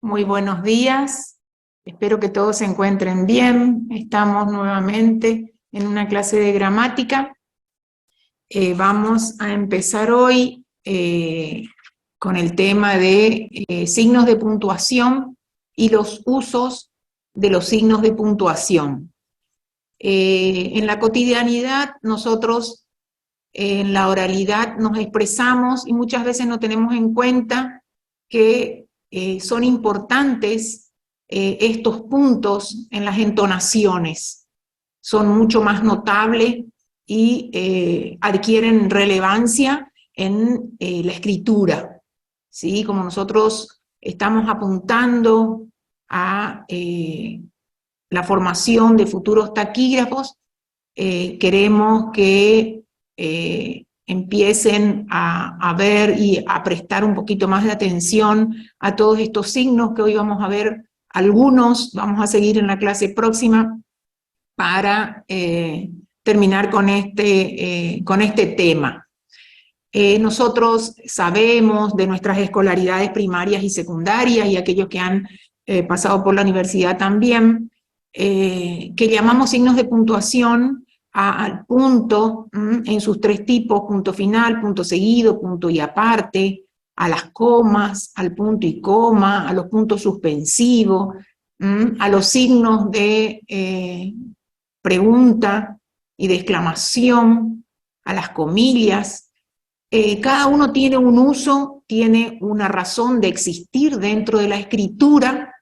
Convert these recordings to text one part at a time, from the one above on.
Muy buenos días, espero que todos se encuentren bien. Estamos nuevamente en una clase de gramática. Vamos a empezar hoy con el tema de signos de puntuación y los usos de los signos de puntuación. En la cotidianidad nosotros en la oralidad nos expresamos y muchas veces no tenemos en cuenta que son importantes estos puntos en las entonaciones. Son mucho más notables y adquieren relevancia en la escritura, ¿sí? Como nosotros estamos apuntando a la formación de futuros taquígrafos, queremos que empiecen a ver y a prestar un poquito más de atención a todos estos signos que hoy vamos a ver. Algunos vamos a seguir en la clase próxima para terminar con este tema. Nosotros sabemos de nuestras escolaridades primarias y secundarias y aquellos que han pasado por la universidad también, que llamamos signos de puntuación al punto en sus tres tipos: punto final, punto seguido, punto y aparte, a las comas, al punto y coma, a los puntos suspensivos, a los signos de pregunta y de exclamación, a las comillas. Cada uno tiene un uso, tiene una razón de existir dentro de la escritura,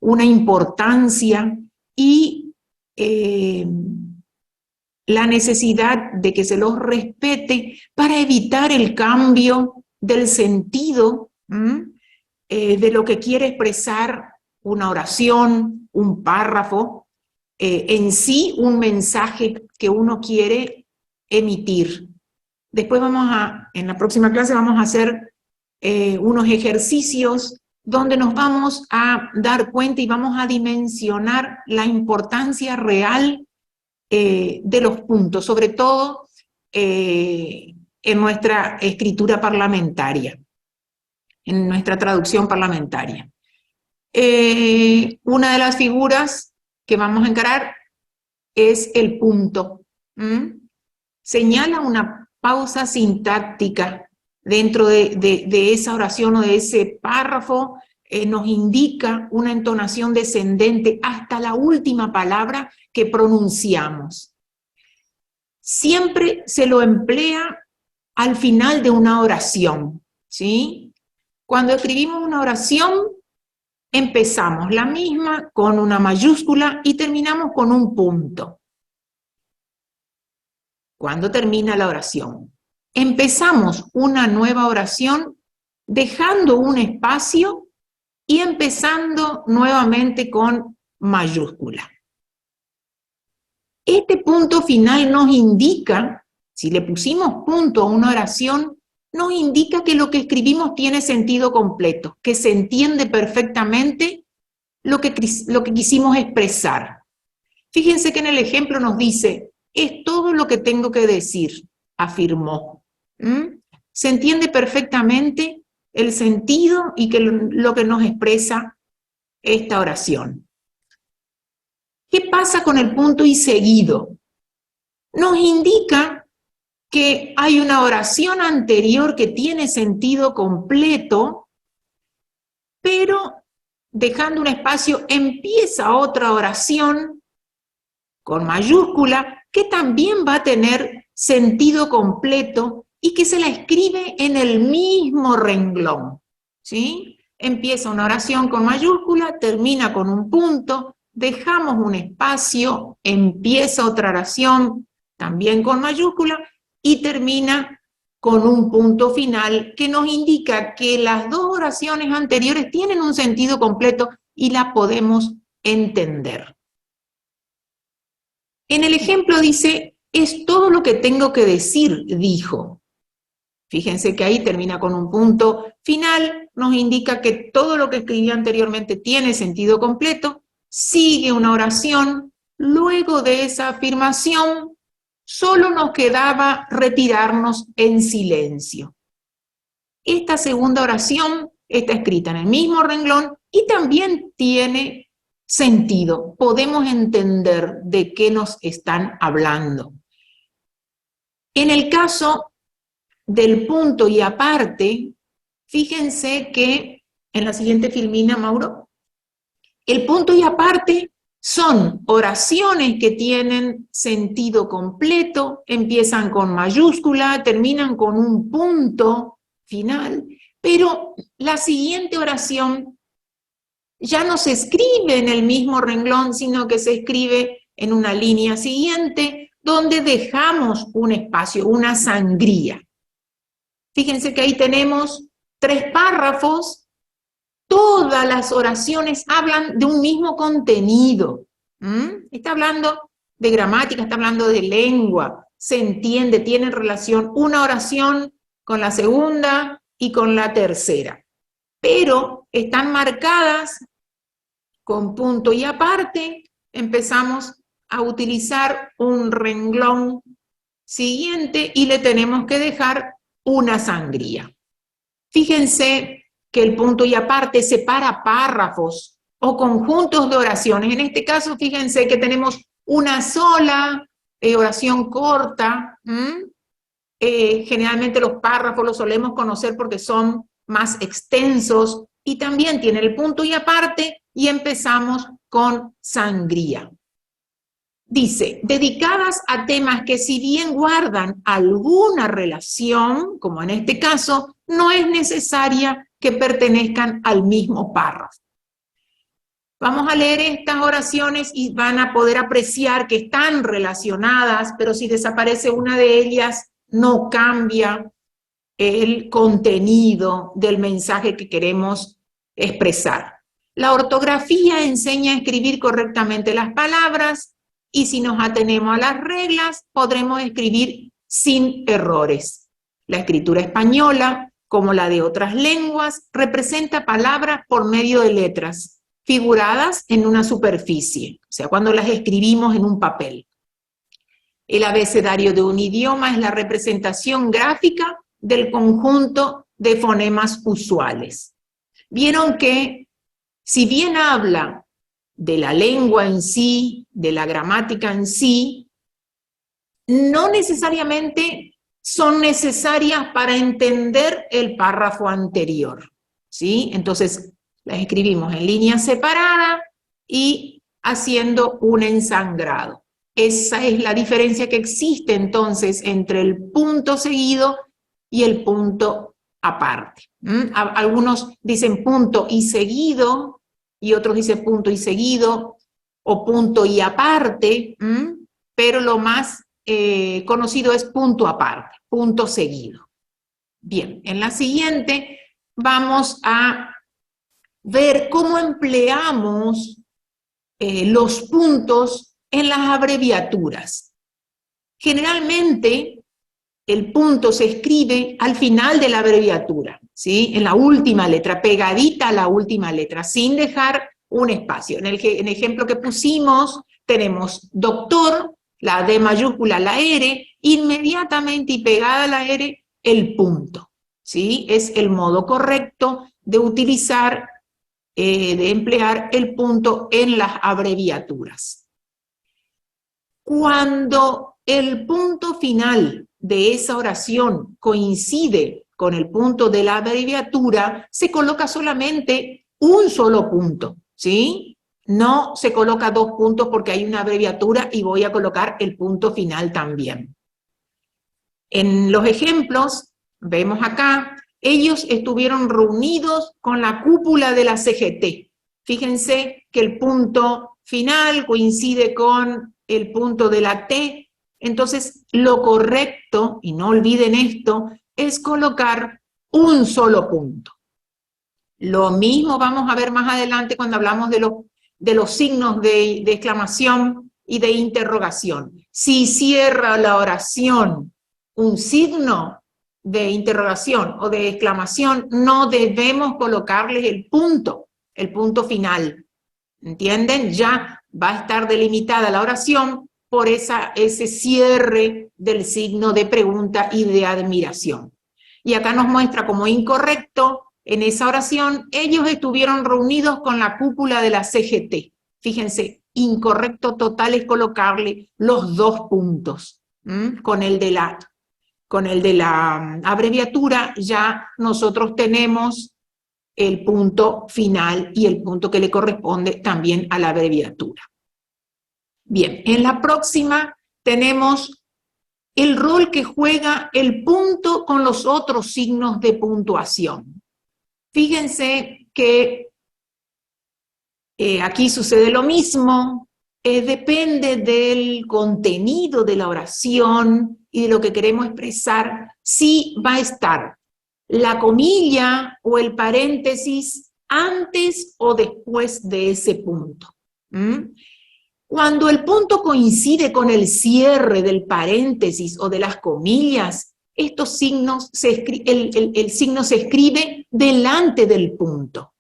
una importancia y la necesidad de que se los respete para evitar el cambio del sentido de lo que quiere expresar una oración, un párrafo, en sí un mensaje que uno quiere emitir. Después en la próxima clase vamos a hacer unos ejercicios donde nos vamos a dar cuenta y vamos a dimensionar la importancia real de los puntos, sobre todo en nuestra escritura parlamentaria, en nuestra traducción parlamentaria. Una de las figuras que vamos a encarar es el punto. Señala una pausa sintáctica dentro de esa oración o de ese párrafo. Nos indica una entonación descendente hasta la última palabra que pronunciamos. Siempre se lo emplea al final de una oración, ¿sí? Cuando escribimos una oración, empezamos la misma con una mayúscula y terminamos con un punto. Cuando termina la oración, empezamos una nueva oración dejando un espacio y empezando nuevamente con mayúscula. Este punto final nos indica, si le pusimos punto a una oración, nos indica que lo que escribimos tiene sentido completo, que se entiende perfectamente lo que quisimos expresar. Fíjense que en el ejemplo nos dice, es todo lo que tengo que decir, afirmó. Se entiende perfectamente el sentido y lo que nos expresa esta oración. ¿Qué pasa con el punto y seguido? Nos indica que hay una oración anterior que tiene sentido completo, pero dejando un espacio empieza otra oración con mayúscula que también va a tener sentido completo y que se la escribe en el mismo renglón, ¿sí? Empieza una oración con mayúscula, termina con un punto, dejamos un espacio, empieza otra oración también con mayúscula y termina con un punto final que nos indica que las dos oraciones anteriores tienen un sentido completo y la podemos entender. En el ejemplo dice, es todo lo que tengo que decir, dijo. Fíjense que ahí termina con un punto final, nos indica que todo lo que escribí anteriormente tiene sentido completo, sigue una oración, luego de esa afirmación solo nos quedaba retirarnos en silencio. Esta segunda oración está escrita en el mismo renglón y también tiene sentido. Podemos entender de qué nos están hablando. En el caso del punto y aparte, fíjense que en la siguiente filmina, Mauro, el punto y aparte son oraciones que tienen sentido completo, empiezan con mayúscula, terminan con un punto final, pero la siguiente oración ya no se escribe en el mismo renglón, sino que se escribe en una línea siguiente, donde dejamos un espacio, una sangría. Fíjense que ahí tenemos 3 párrafos. Todas las oraciones hablan de un mismo contenido. Está hablando de gramática, está hablando de lengua, se entiende, tienen relación una oración con la segunda y con la tercera. Pero están marcadas con punto y aparte. Empezamos a utilizar un renglón siguiente y le tenemos que dejar una sangría. Fíjense que el punto y aparte separa párrafos o conjuntos de oraciones. En este caso, fíjense que tenemos una sola oración corta. Generalmente los párrafos los solemos conocer porque son más extensos y también tiene el punto y aparte y empezamos con sangría. Dice, dedicadas a temas que si bien guardan alguna relación, como en este caso, no es necesaria que pertenezcan al mismo párrafo. Vamos a leer estas oraciones y van a poder apreciar que están relacionadas, pero si desaparece una de ellas, no cambia el contenido del mensaje que queremos expresar. La ortografía enseña a escribir correctamente las palabras, y si nos atenemos a las reglas, podremos escribir sin errores. La escritura española, como la de otras lenguas, representa palabras por medio de letras, figuradas en una superficie, o sea, cuando las escribimos en un papel. El abecedario de un idioma es la representación gráfica del conjunto de fonemas usuales. Vieron que, si bien habla de la lengua en sí, de la gramática en sí, no necesariamente son necesarias para entender el párrafo anterior, ¿sí? Entonces, las escribimos en línea separada y haciendo un ensangrado. Esa es la diferencia que existe entonces entre el punto seguido y el punto aparte. Algunos dicen punto y seguido, y otros dicen punto y seguido, o punto y aparte, pero lo más conocido es punto aparte, punto seguido. Bien, en la siguiente vamos a ver cómo empleamos los puntos en las abreviaturas. Generalmente, el punto se escribe al final de la abreviatura, ¿sí? En la última letra, pegadita a la última letra, sin dejar un espacio. En el ejemplo que pusimos, tenemos doctor, la D mayúscula, la R, inmediatamente y pegada a la R, el punto, ¿sí? Es el modo correcto de utilizar, de emplear el punto en las abreviaturas. Cuando el punto final de esa oración coincide con el punto de la abreviatura, se coloca solamente un solo punto, ¿sí? No se coloca 2 puntos porque hay una abreviatura y voy a colocar el punto final también. En los ejemplos, vemos acá, ellos estuvieron reunidos con la cúpula de la CGT. Fíjense que el punto final coincide con el punto de la T. Entonces, lo correcto, y no olviden esto, es colocar un solo punto. Lo mismo vamos a ver más adelante cuando hablamos de los signos de exclamación y de interrogación. Si cierra la oración un signo de interrogación o de exclamación, no debemos colocarles el punto final. ¿Entienden? Ya va a estar delimitada la oración por ese cierre del signo de pregunta y de admiración. Y acá nos muestra como incorrecto en esa oración, ellos estuvieron reunidos con la cúpula de la CGT. Fíjense, incorrecto total es colocarle los dos puntos. Con el de la abreviatura ya nosotros tenemos el punto final y el punto que le corresponde también a la abreviatura. Bien, en la próxima tenemos el rol que juega el punto con los otros signos de puntuación. Fíjense que aquí sucede lo mismo, depende del contenido de la oración y de lo que queremos expresar, si va a estar la comilla o el paréntesis antes o después de ese punto. Cuando el punto coincide con el cierre del paréntesis o de las comillas, estos signos el signo se escribe delante del punto.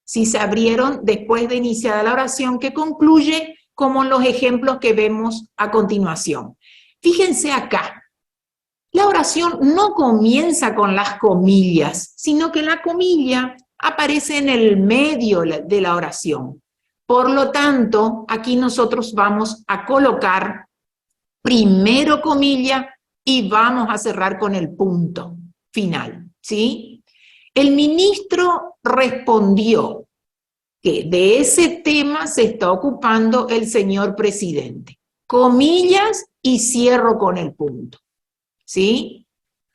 Si se abrieron después de iniciada la oración que concluye, como en los ejemplos que vemos a continuación. Fíjense acá, la oración no comienza con las comillas, sino que la comilla aparece en el medio de la oración. Por lo tanto, aquí nosotros vamos a colocar primero comilla y vamos a cerrar con el punto final, ¿sí? El ministro respondió que de ese tema se está ocupando el señor presidente. Comillas y cierro con el punto, ¿sí?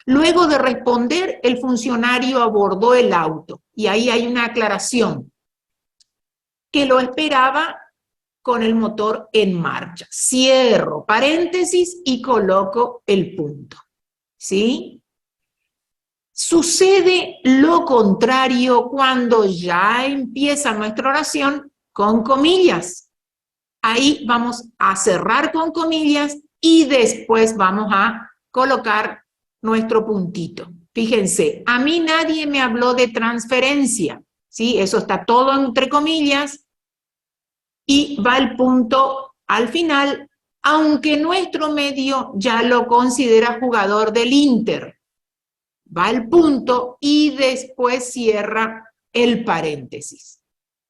Luego de responder, el funcionario abordó el auto y ahí hay una aclaración que lo esperaba con el motor en marcha. Cierro paréntesis y coloco el punto, ¿sí? Sucede lo contrario cuando ya empieza nuestra oración con comillas. Ahí vamos a cerrar con comillas y después vamos a colocar nuestro puntito. Fíjense, a mí nadie me habló de transferencia, ¿sí? Eso está todo entre comillas y va el punto al final, aunque nuestro medio ya lo considera jugador del Inter. Va el punto y después cierra el paréntesis.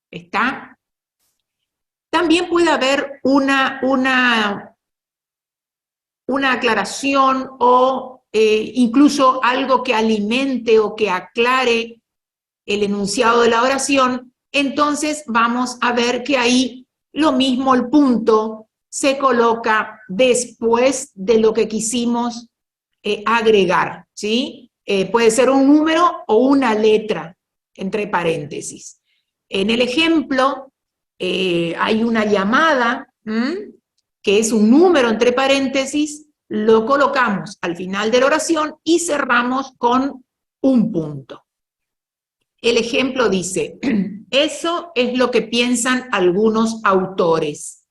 ¿Está? También puede haber una aclaración o incluso algo que alimente o que aclare el enunciado de la oración. Entonces vamos a ver que ahí lo mismo, el punto se coloca después de lo que quisimos agregar, ¿sí? Puede ser un número o una letra, entre paréntesis. En el ejemplo, hay una llamada, que es un número entre paréntesis, lo colocamos al final de la oración y cerramos con un punto. El ejemplo dice, eso es lo que piensan algunos autores.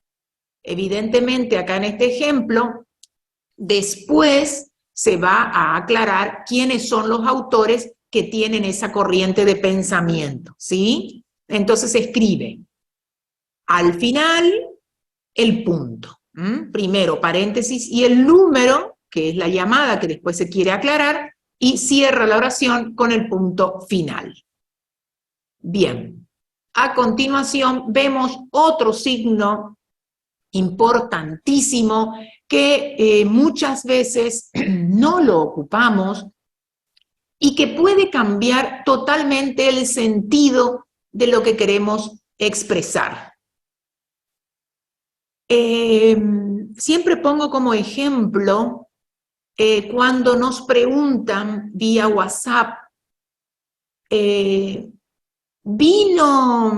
Evidentemente, acá en este ejemplo, después se va a aclarar quiénes son los autores que tienen esa corriente de pensamiento, ¿sí? Entonces se escribe al final el punto. Primero paréntesis y el número, que es la llamada que después se quiere aclarar, y cierra la oración con el punto final. Bien, a continuación vemos otro signo importantísimo que muchas veces no lo ocupamos y que puede cambiar totalmente el sentido de lo que queremos expresar. Siempre pongo como ejemplo cuando nos preguntan vía WhatsApp, ¿vino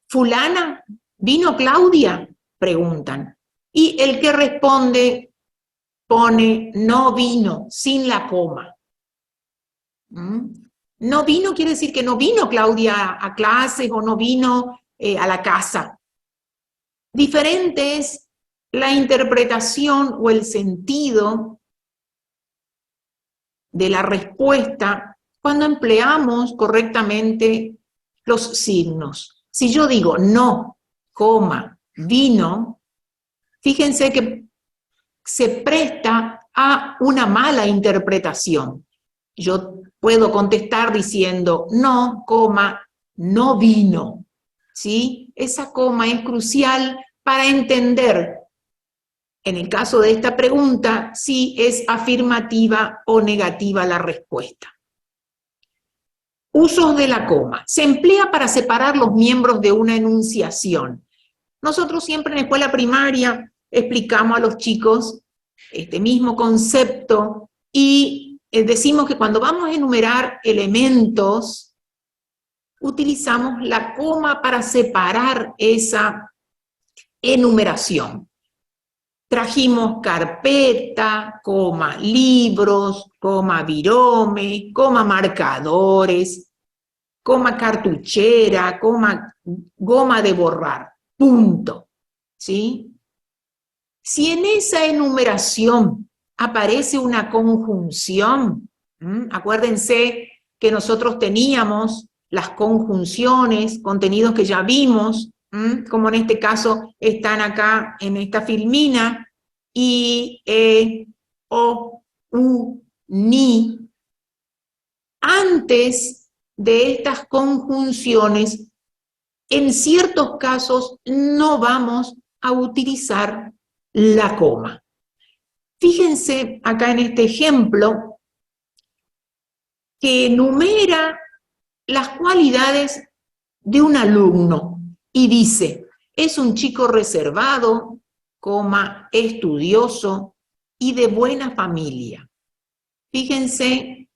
fulana? ¿Vino Claudia? Preguntan. Y el que responde pone no vino, sin la coma. No vino quiere decir que no vino Claudia a clases o no vino a la casa. Diferente es la interpretación o el sentido de la respuesta cuando empleamos correctamente los signos. Si yo digo no, coma, vino, fíjense que se presta a una mala interpretación. yo puedo contestar diciendo no, coma, no vino, ¿sí? Esa coma es crucial para entender, en el caso de esta pregunta, si es afirmativa o negativa la respuesta. Usos de la coma. Se emplea para separar los miembros de una enunciación. Nosotros siempre en la escuela primaria explicamos a los chicos este mismo concepto y decimos que cuando vamos a enumerar elementos, utilizamos la coma para separar esa enumeración. Trajimos carpeta, coma libros, coma virome, coma marcadores, coma cartuchera, coma goma de borrar, punto. ¿Sí? Si en esa enumeración aparece una conjunción, acuérdense que nosotros teníamos las conjunciones, contenidos que ya vimos, como en este caso están acá en esta filmina, i, o, u, ni. Antes de estas conjunciones, en ciertos casos no vamos a utilizar la coma. Fíjense acá en este ejemplo que enumera las cualidades de un alumno y dice, es un chico reservado, coma, estudioso y de buena familia. Fíjense,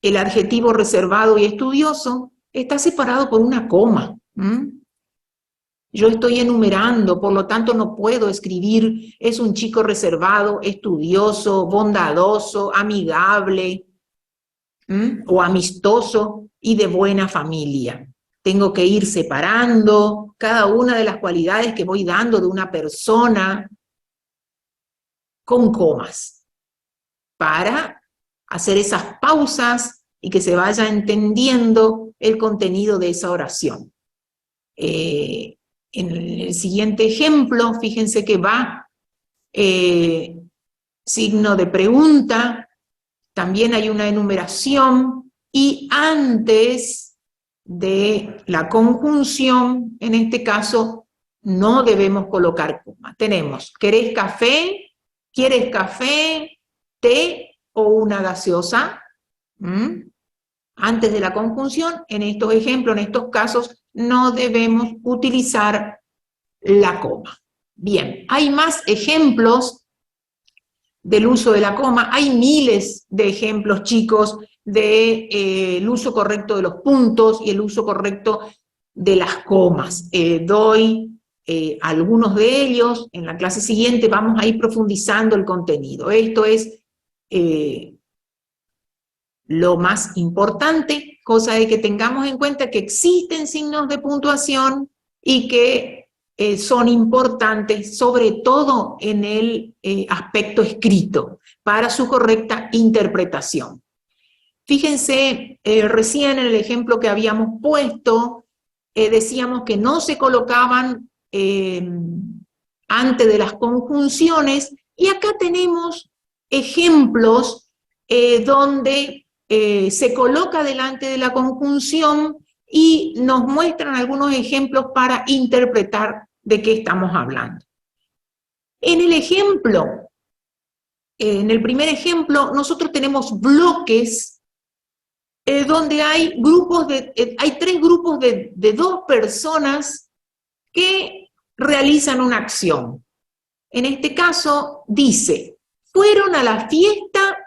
el adjetivo reservado y estudioso está separado por una coma. Yo estoy enumerando, por lo tanto no puedo escribir, es un chico reservado, estudioso, bondadoso, amigable, o amistoso y de buena familia. Tengo que ir separando cada una de las cualidades que voy dando de una persona con comas para hacer esas pausas y que se vaya entendiendo el contenido de esa oración. En el siguiente ejemplo, fíjense que va signo de pregunta, también hay una enumeración y antes de la conjunción, en este caso, no debemos colocar coma. Tenemos, ¿querés café? ¿Quieres café? ¿Té o una gaseosa? Antes de la conjunción, en estos ejemplos, en estos casos, no debemos utilizar la coma. Bien, hay más ejemplos del uso de la coma, hay miles de ejemplos, chicos, del uso correcto de los puntos y el uso correcto de las comas. Doy algunos de ellos, en la clase siguiente vamos a ir profundizando el contenido. Esto es lo más importante, cosa de que tengamos en cuenta que existen signos de puntuación y que son importantes, sobre todo en el aspecto escrito, para su correcta interpretación. Fíjense, recién en el ejemplo que habíamos puesto, decíamos que no se colocaban antes de las conjunciones, y acá tenemos ejemplos donde se coloca delante de la conjunción y nos muestran algunos ejemplos para interpretar de qué estamos hablando. En el ejemplo, en el primer ejemplo, nosotros tenemos bloques donde hay tres grupos de 2 personas que realizan una acción. En este caso dice, fueron a la fiesta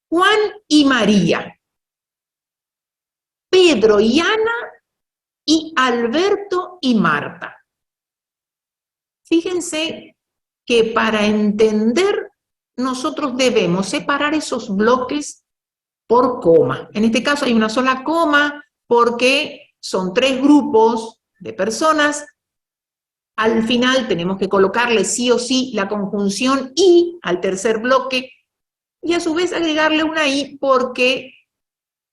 Juan y María, Pedro y Ana y Alberto y Marta. Fíjense que para entender nosotros debemos separar esos bloques por coma. En este caso hay una sola coma porque son 3 grupos de personas. Al final tenemos que colocarle sí o sí la conjunción y al tercer bloque y a su vez agregarle una i porque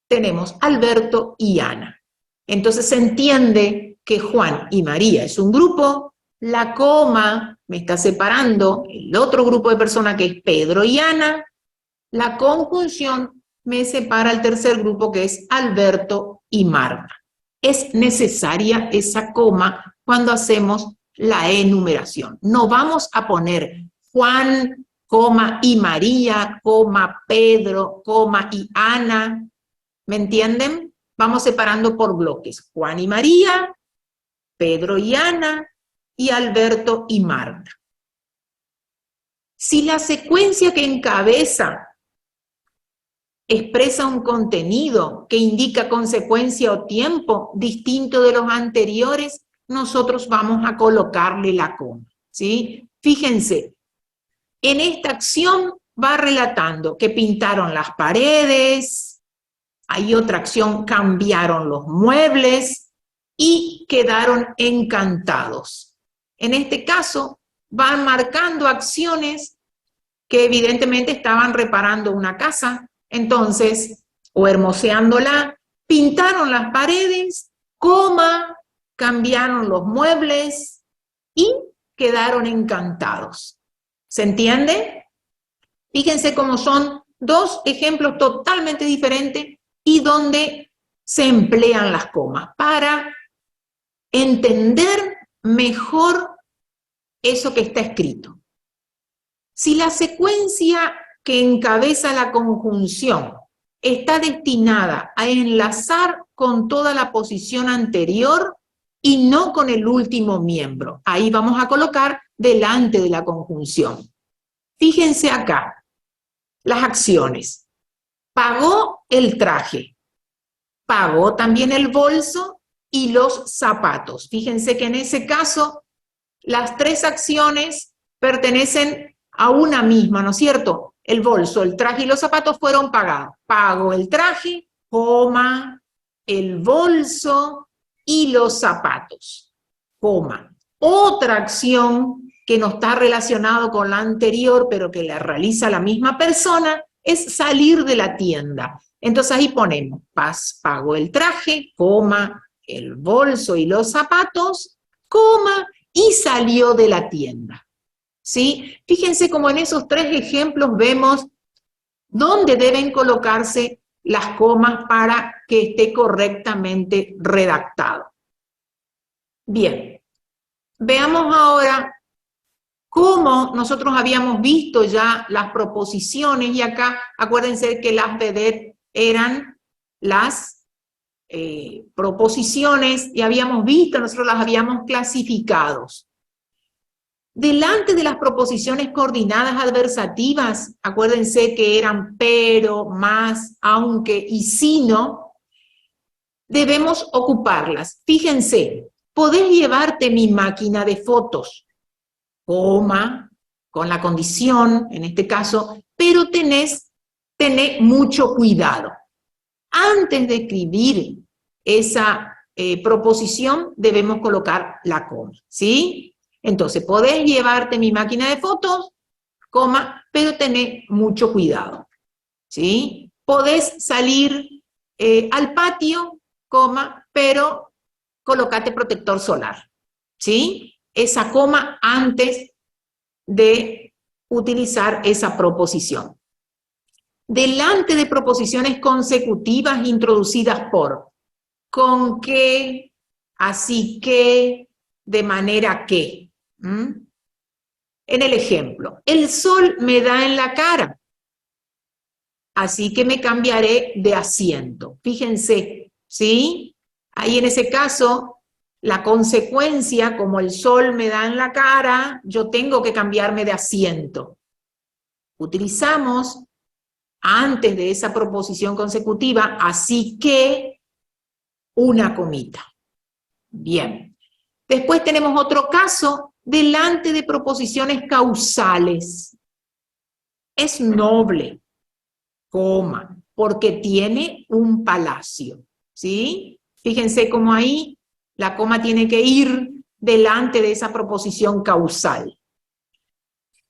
tenemos Alberto y Ana. Entonces se entiende que Juan y María es un grupo, la coma me está separando el otro grupo de personas que es Pedro y Ana, la conjunción me separa el tercer grupo, que es Alberto y Marta. Es necesaria esa coma cuando hacemos la enumeración. No vamos a poner Juan, coma y María, coma Pedro, coma y Ana. ¿Me entienden? Vamos separando por bloques. Juan y María, Pedro y Ana, y Alberto y Marta. Si la secuencia que encabeza expresa un contenido que indica consecuencia o tiempo distinto de los anteriores, nosotros vamos a colocarle la coma, ¿sí? Fíjense, en esta acción va relatando que pintaron las paredes, hay otra acción, cambiaron los muebles y quedaron encantados. En este caso, van marcando acciones que evidentemente estaban reparando una casa, entonces, o hermoseándola, pintaron las paredes, coma, cambiaron los muebles y quedaron encantados. ¿Se entiende? Fíjense cómo son dos ejemplos totalmente diferentes y donde se emplean las comas para entender mejor eso que está escrito. Si la secuencia que encabeza la conjunción está destinada a enlazar con toda la posición anterior y no con el último miembro, ahí vamos a colocar delante de la conjunción. Fíjense acá, las acciones. Pagó el traje, pagó también el bolso y los zapatos. Fíjense que en ese caso las tres acciones pertenecen a una misma, ¿no es cierto? El bolso, el traje y los zapatos fueron pagados. Pago el traje, coma, el bolso y los zapatos, coma. Otra acción que no está relacionada con la anterior, pero que la realiza la misma persona, es salir de la tienda. Entonces ahí ponemos, pago el traje, coma, el bolso y los zapatos, coma, y salió de la tienda. ¿Sí? Fíjense cómo en esos tres ejemplos vemos dónde deben colocarse las comas para que esté correctamente redactado. Bien, veamos ahora cómo nosotros habíamos visto ya las proposiciones, y acá acuérdense que las vedettes eran las proposiciones, y habíamos visto, nosotros las habíamos clasificado. Delante de las proposiciones coordinadas adversativas, acuérdense que eran pero, más, aunque y si no, debemos ocuparlas. Fíjense, podés llevarte mi máquina de fotos, coma, con la condición, en este caso, pero tenés mucho cuidado. Antes de escribir esa proposición, debemos colocar la coma, ¿sí? Entonces, podés llevarte mi máquina de fotos, coma, pero tenés mucho cuidado, ¿sí? Podés salir al patio, coma, pero colocate protector solar, ¿sí? Esa coma antes de utilizar esa proposición. Delante de proposiciones consecutivas introducidas por, con que, así que, de manera que. En el ejemplo, el sol me da en la cara, así que me cambiaré de asiento. Fíjense, ¿sí? Ahí en ese caso, la consecuencia, como el sol me da en la cara, yo tengo que cambiarme de asiento. Utilizamos, antes de esa proposición consecutiva, así que, una comita. Bien. Después tenemos otro caso, delante de proposiciones causales. Es noble, coma, porque tiene un palacio, ¿sí? Fíjense cómo ahí la coma tiene que ir delante de esa proposición causal.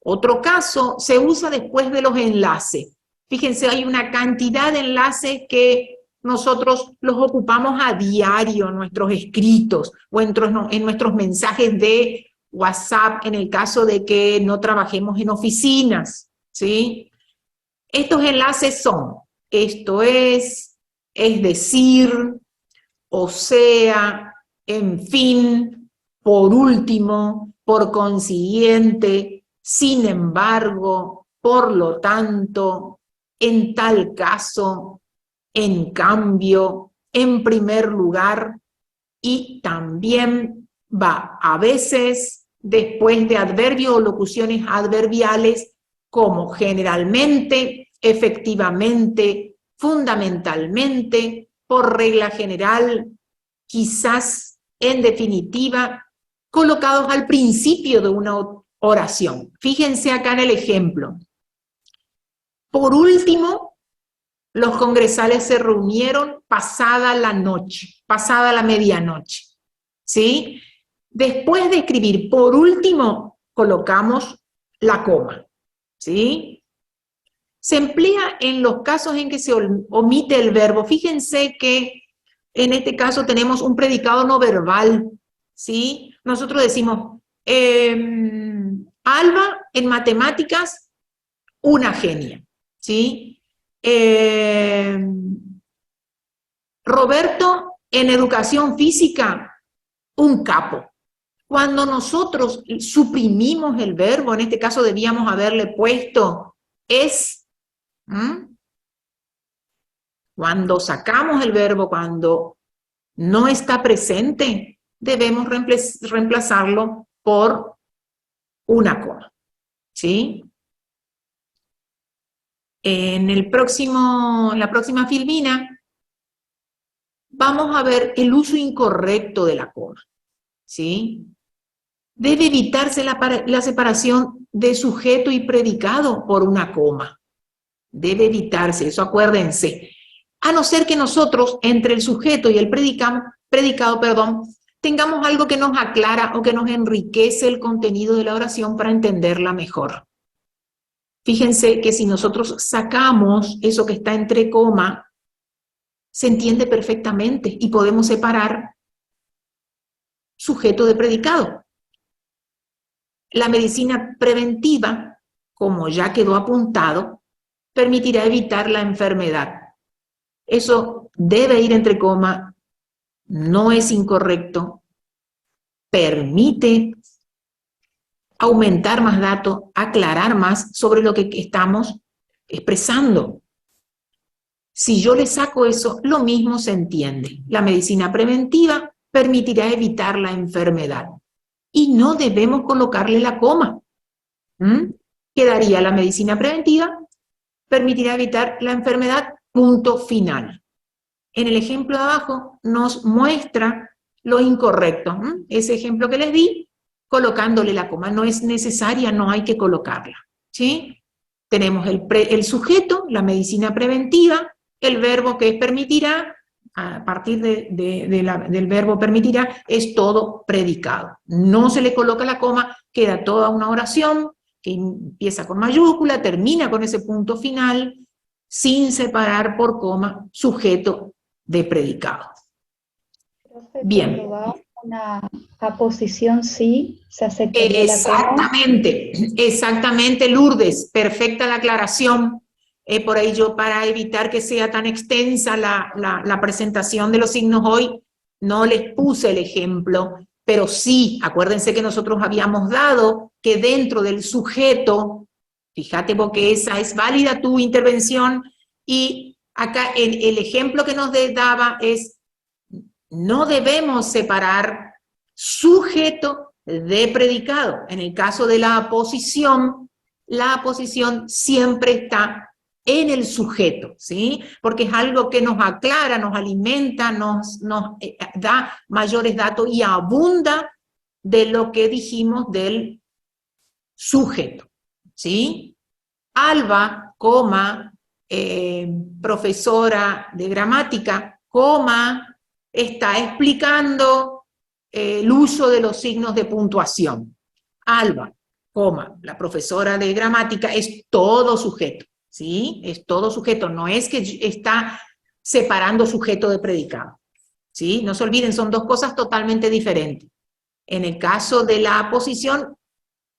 Otro caso se usa después de los enlaces. Fíjense, hay una cantidad de enlaces que nosotros los ocupamos a diario en nuestros escritos o en nuestros mensajes de WhatsApp en el caso de que no trabajemos en oficinas, ¿sí? Estos enlaces son esto es decir, o sea, en fin, por último, por consiguiente, sin embargo, por lo tanto, en tal caso, en cambio, en primer lugar, y también va a veces después de adverbios o locuciones adverbiales como generalmente, efectivamente, fundamentalmente, por regla general, quizás, en definitiva, colocados al principio de una oración. Fíjense acá en el ejemplo. Por último, los congresales se reunieron pasada la noche, pasada la medianoche, ¿sí? Después de escribir por último, colocamos la coma, ¿sí? Se emplea en los casos en que se omite el verbo. Fíjense que en este caso tenemos un predicado no verbal, ¿sí? Nosotros decimos, Alba en matemáticas, una genia, ¿sí? Roberto en educación física, un capo. Cuando nosotros suprimimos el verbo, en este caso debíamos haberle puesto es. Cuando sacamos el verbo, cuando no está presente, debemos reemplazarlo por una coma, ¿sí? En la próxima filmina vamos a ver el uso incorrecto de la coma, ¿sí? Debe evitarse la separación de sujeto y predicado por una coma. Debe evitarse, eso acuérdense. A no ser que nosotros, entre el sujeto y el predicado, tengamos algo que nos aclara o que nos enriquece el contenido de la oración para entenderla mejor. Fíjense que si nosotros sacamos eso que está entre coma, se entiende perfectamente y podemos separar sujeto de predicado. La medicina preventiva, como ya quedó apuntado, permitirá evitar la enfermedad. Eso debe ir entre coma, no es incorrecto, permite aumentar más datos, aclarar más sobre lo que estamos expresando. Si yo le saco eso, lo mismo se entiende. La medicina preventiva permitirá evitar la enfermedad. Y no debemos colocarle la coma. Quedaría la medicina preventiva, permitirá evitar la enfermedad, punto final. En el ejemplo de abajo nos muestra lo incorrecto. Ese ejemplo que les di, colocándole la coma, no es necesaria, no hay que colocarla, ¿sí? Tenemos el sujeto, la medicina preventiva, el verbo que es permitirá, a partir del verbo permitirá, es todo predicado. No se le coloca la coma, queda toda una oración que empieza con mayúscula, termina con ese punto final, sin separar por coma sujeto de predicado. Bien. Cuando va una aposición sí, se aceptaría exactamente, la coma. Exactamente, Lourdes, perfecta la aclaración. Por ahí yo, para evitar que sea tan extensa la presentación de los signos hoy, no les puse el ejemplo, pero sí, acuérdense que nosotros habíamos dado que dentro del sujeto, fíjate porque esa es válida tu intervención, y acá el ejemplo que nos daba es, no debemos separar sujeto de predicado. En el caso de la aposición siempre está en el sujeto, ¿sí? Porque es algo que nos aclara, nos alimenta, nos da mayores datos y abunda de lo que dijimos del sujeto, ¿sí? Alba, coma, profesora de gramática, coma, está explicando el uso de los signos de puntuación. Alba, coma, la profesora de gramática, es todo sujeto, ¿sí? Es todo sujeto, no es que está separando sujeto de predicado, ¿sí? No se olviden, son dos cosas totalmente diferentes. En el caso de la aposición,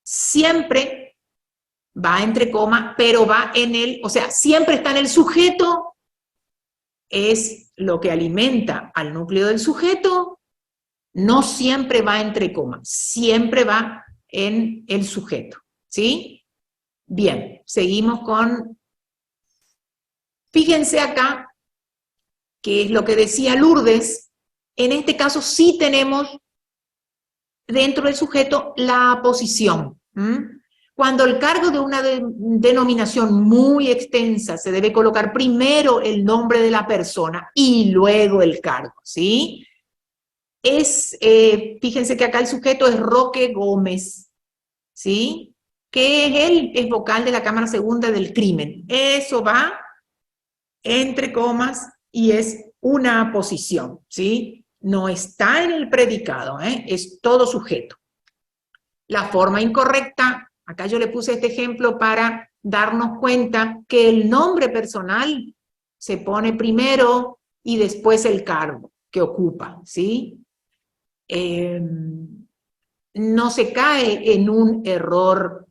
siempre va entre comas, pero va en el, o sea, siempre está en el sujeto es lo que alimenta al núcleo del sujeto, no siempre va entre comas, siempre va en el sujeto, ¿sí? Bien, seguimos con, fíjense acá, que es lo que decía Lourdes, en este caso sí tenemos dentro del sujeto la aposición. Cuando el cargo de una denominación muy extensa se debe colocar primero el nombre de la persona y luego el cargo, ¿sí? Fíjense que acá el sujeto es Roque Gómez, ¿sí? ¿Qué es él? Es vocal de la Cámara Segunda del Crimen. Eso va entre comas y es una aposición, ¿sí? No está en el predicado, es todo sujeto. La forma incorrecta, acá yo le puse este ejemplo para darnos cuenta que el nombre personal se pone primero y después el cargo que ocupa, ¿sí? No se cae en un error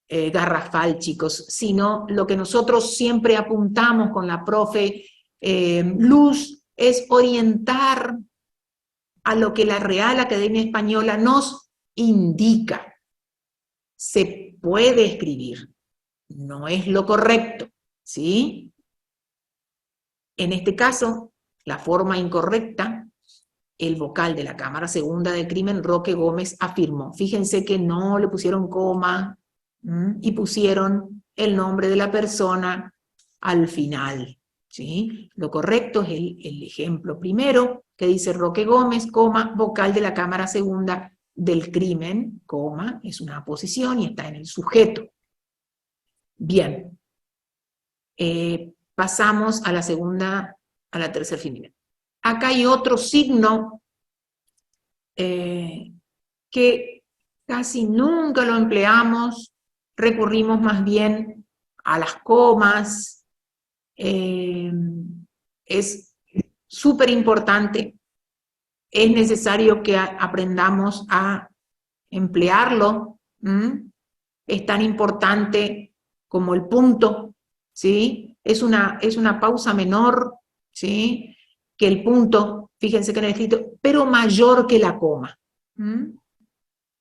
garrafal, chicos, sino lo que nosotros siempre apuntamos con la profe Luz es orientar a lo que la Real Academia Española nos indica. Se puede escribir, no es lo correcto, ¿sí? En este caso, la forma incorrecta, el vocal de la Cámara Segunda del Crimen, Roque Gómez, afirmó. Fíjense que no le pusieron coma y pusieron el nombre de la persona al final, ¿sí? Lo correcto es el ejemplo primero, que dice Roque Gómez, coma, vocal de la Cámara Segunda del Crimen, coma, es una aposición y está en el sujeto. Bien. Pasamos a la segunda, a la tercera final. Acá hay otro signo que casi nunca lo empleamos, recurrimos más bien a las comas, es súper importante, es necesario que aprendamos a emplearlo, es tan importante como el punto, ¿sí? Es una pausa menor, ¿sí? Que el punto, fíjense que en el escrito, pero mayor que la coma.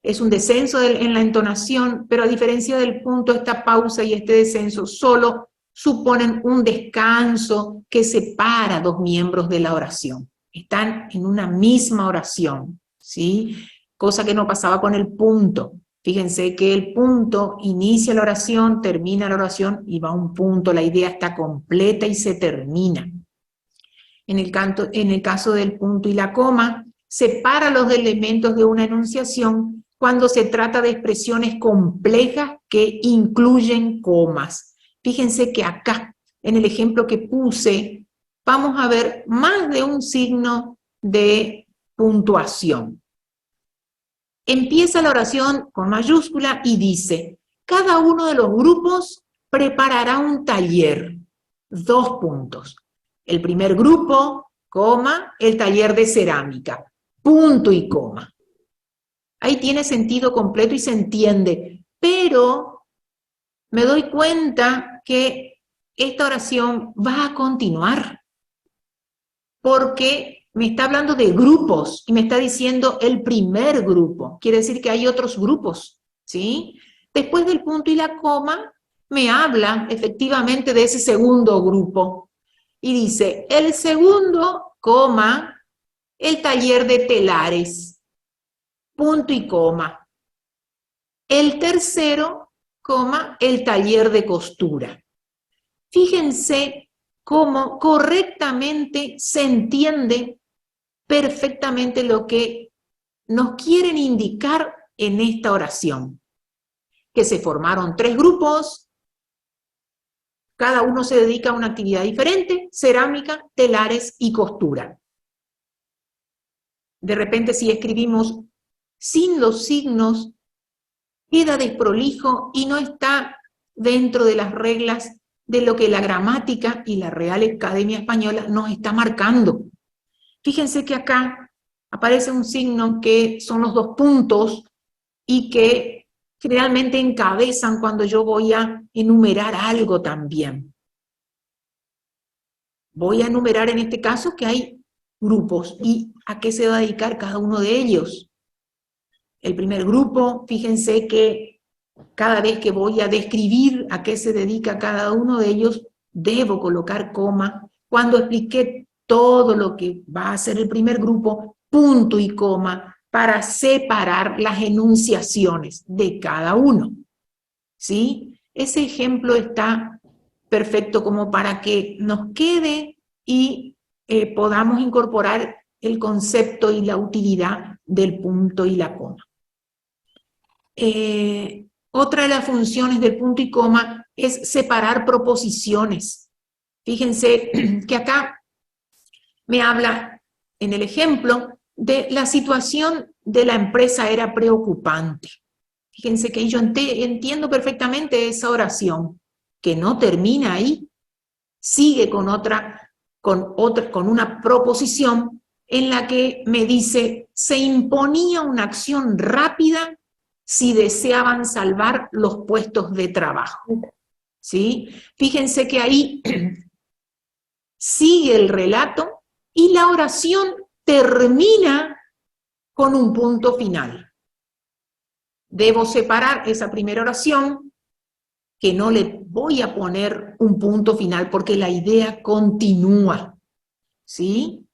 Es un descenso en la entonación, pero a diferencia del punto, esta pausa y este descenso solo suponen un descanso que separa dos miembros de la oración. Están en una misma oración, ¿sí? Cosa que no pasaba con el punto. Fíjense que el punto inicia la oración, termina la oración y va a un punto. La idea está completa y se termina. En el caso del punto y la coma, separa los elementos de una enunciación cuando se trata de expresiones complejas que incluyen comas. Fíjense que acá, en el ejemplo que puse, vamos a ver más de un signo de puntuación. Empieza la oración con mayúscula y dice, cada uno de los grupos preparará un taller, 2 puntos. El primer grupo, coma, el taller de cerámica, punto y coma. Ahí tiene sentido completo y se entiende, pero me doy cuenta que esta oración va a continuar, porque me está hablando de grupos y me está diciendo el primer grupo. Quiere decir que hay otros grupos, ¿sí? Después del punto y la coma, me habla efectivamente de ese segundo grupo. Y dice, el segundo, coma, el taller de telares, punto y coma. El tercero, coma, el taller de costura. Fíjense cómo correctamente se entiende perfectamente lo que nos quieren indicar en esta oración. Que se formaron 3 grupos, cada uno se dedica a una actividad diferente, cerámica, telares y costura. De repente si escribimos sin los signos, queda desprolijo y no está dentro de las reglas de lo que la gramática y la Real Academia Española nos está marcando. Fíjense que acá aparece un signo que son los 2 puntos y que generalmente encabezan cuando yo voy a enumerar algo también. voy a enumerar en este caso que hay grupos. ¿Y a qué se va a dedicar cada uno de ellos? El primer grupo, fíjense que cada vez que voy a describir a qué se dedica cada uno de ellos, debo colocar coma. Cuando expliqué todo lo que va a ser el primer grupo, punto y coma, para separar las enunciaciones de cada uno. ¿Sí? Ese ejemplo está perfecto como para que nos quede y podamos incorporar el concepto y la utilidad del punto y la coma. Otra de las funciones del punto y coma es separar proposiciones. Fíjense que acá me habla, en el ejemplo, de la situación de la empresa era preocupante. Fíjense que yo entiendo perfectamente esa oración, que no termina ahí, sigue con una proposición en la que me dice, se imponía una acción rápida si deseaban salvar los puestos de trabajo. ¿Sí? Fíjense que ahí sigue el relato y la oración termina con un punto final. Debo separar esa primera oración, que no le voy a poner un punto final porque la idea continúa. ¿Sí?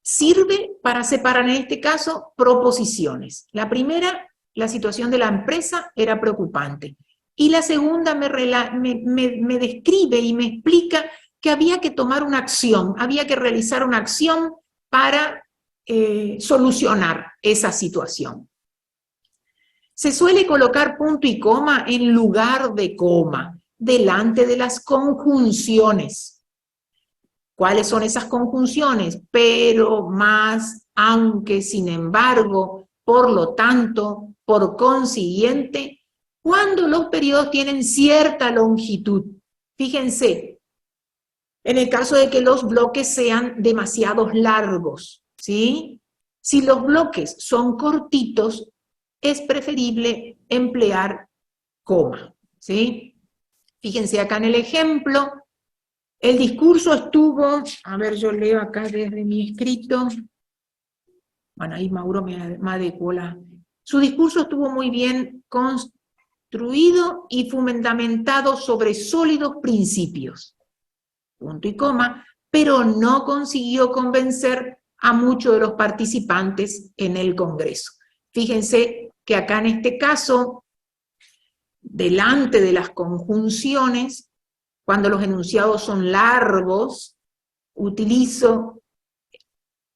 Sirve para separar en este caso proposiciones. La primera, la situación de la empresa era preocupante. Y la segunda me describe y me explica que había que tomar una acción, había que realizar una acción para solucionar esa situación. Se suele colocar punto y coma en lugar de coma, delante de las conjunciones. ¿Cuáles son esas conjunciones? Pero, más, aunque, sin embargo, por lo tanto, por consiguiente, cuando los periodos tienen cierta longitud. Fíjense, en el caso de que los bloques sean demasiado largos, ¿sí? Si los bloques son cortitos, es preferible emplear coma, ¿sí? Fíjense acá en el ejemplo, el discurso estuvo, a ver, yo leo acá desde mi escrito, bueno, ahí Mauro me adecuó su discurso estuvo muy bien construido y fundamentado sobre sólidos principios, punto y coma, pero no consiguió convencer a muchos de los participantes en el Congreso. Fíjense que acá en este caso, delante de las conjunciones, cuando los enunciados son largos, utilizo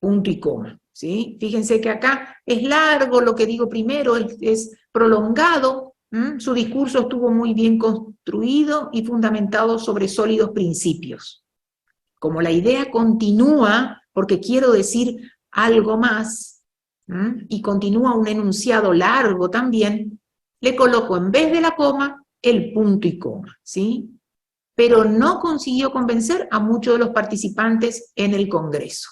punto y coma, ¿sí? Fíjense que acá es largo, lo que digo primero es prolongado, su discurso estuvo muy bien construido y fundamentado sobre sólidos principios. Como la idea continúa, porque quiero decir algo más, y continúa un enunciado largo también, le coloco en vez de la coma el punto y coma, ¿sí? Pero no consiguió convencer a muchos de los participantes en el Congreso.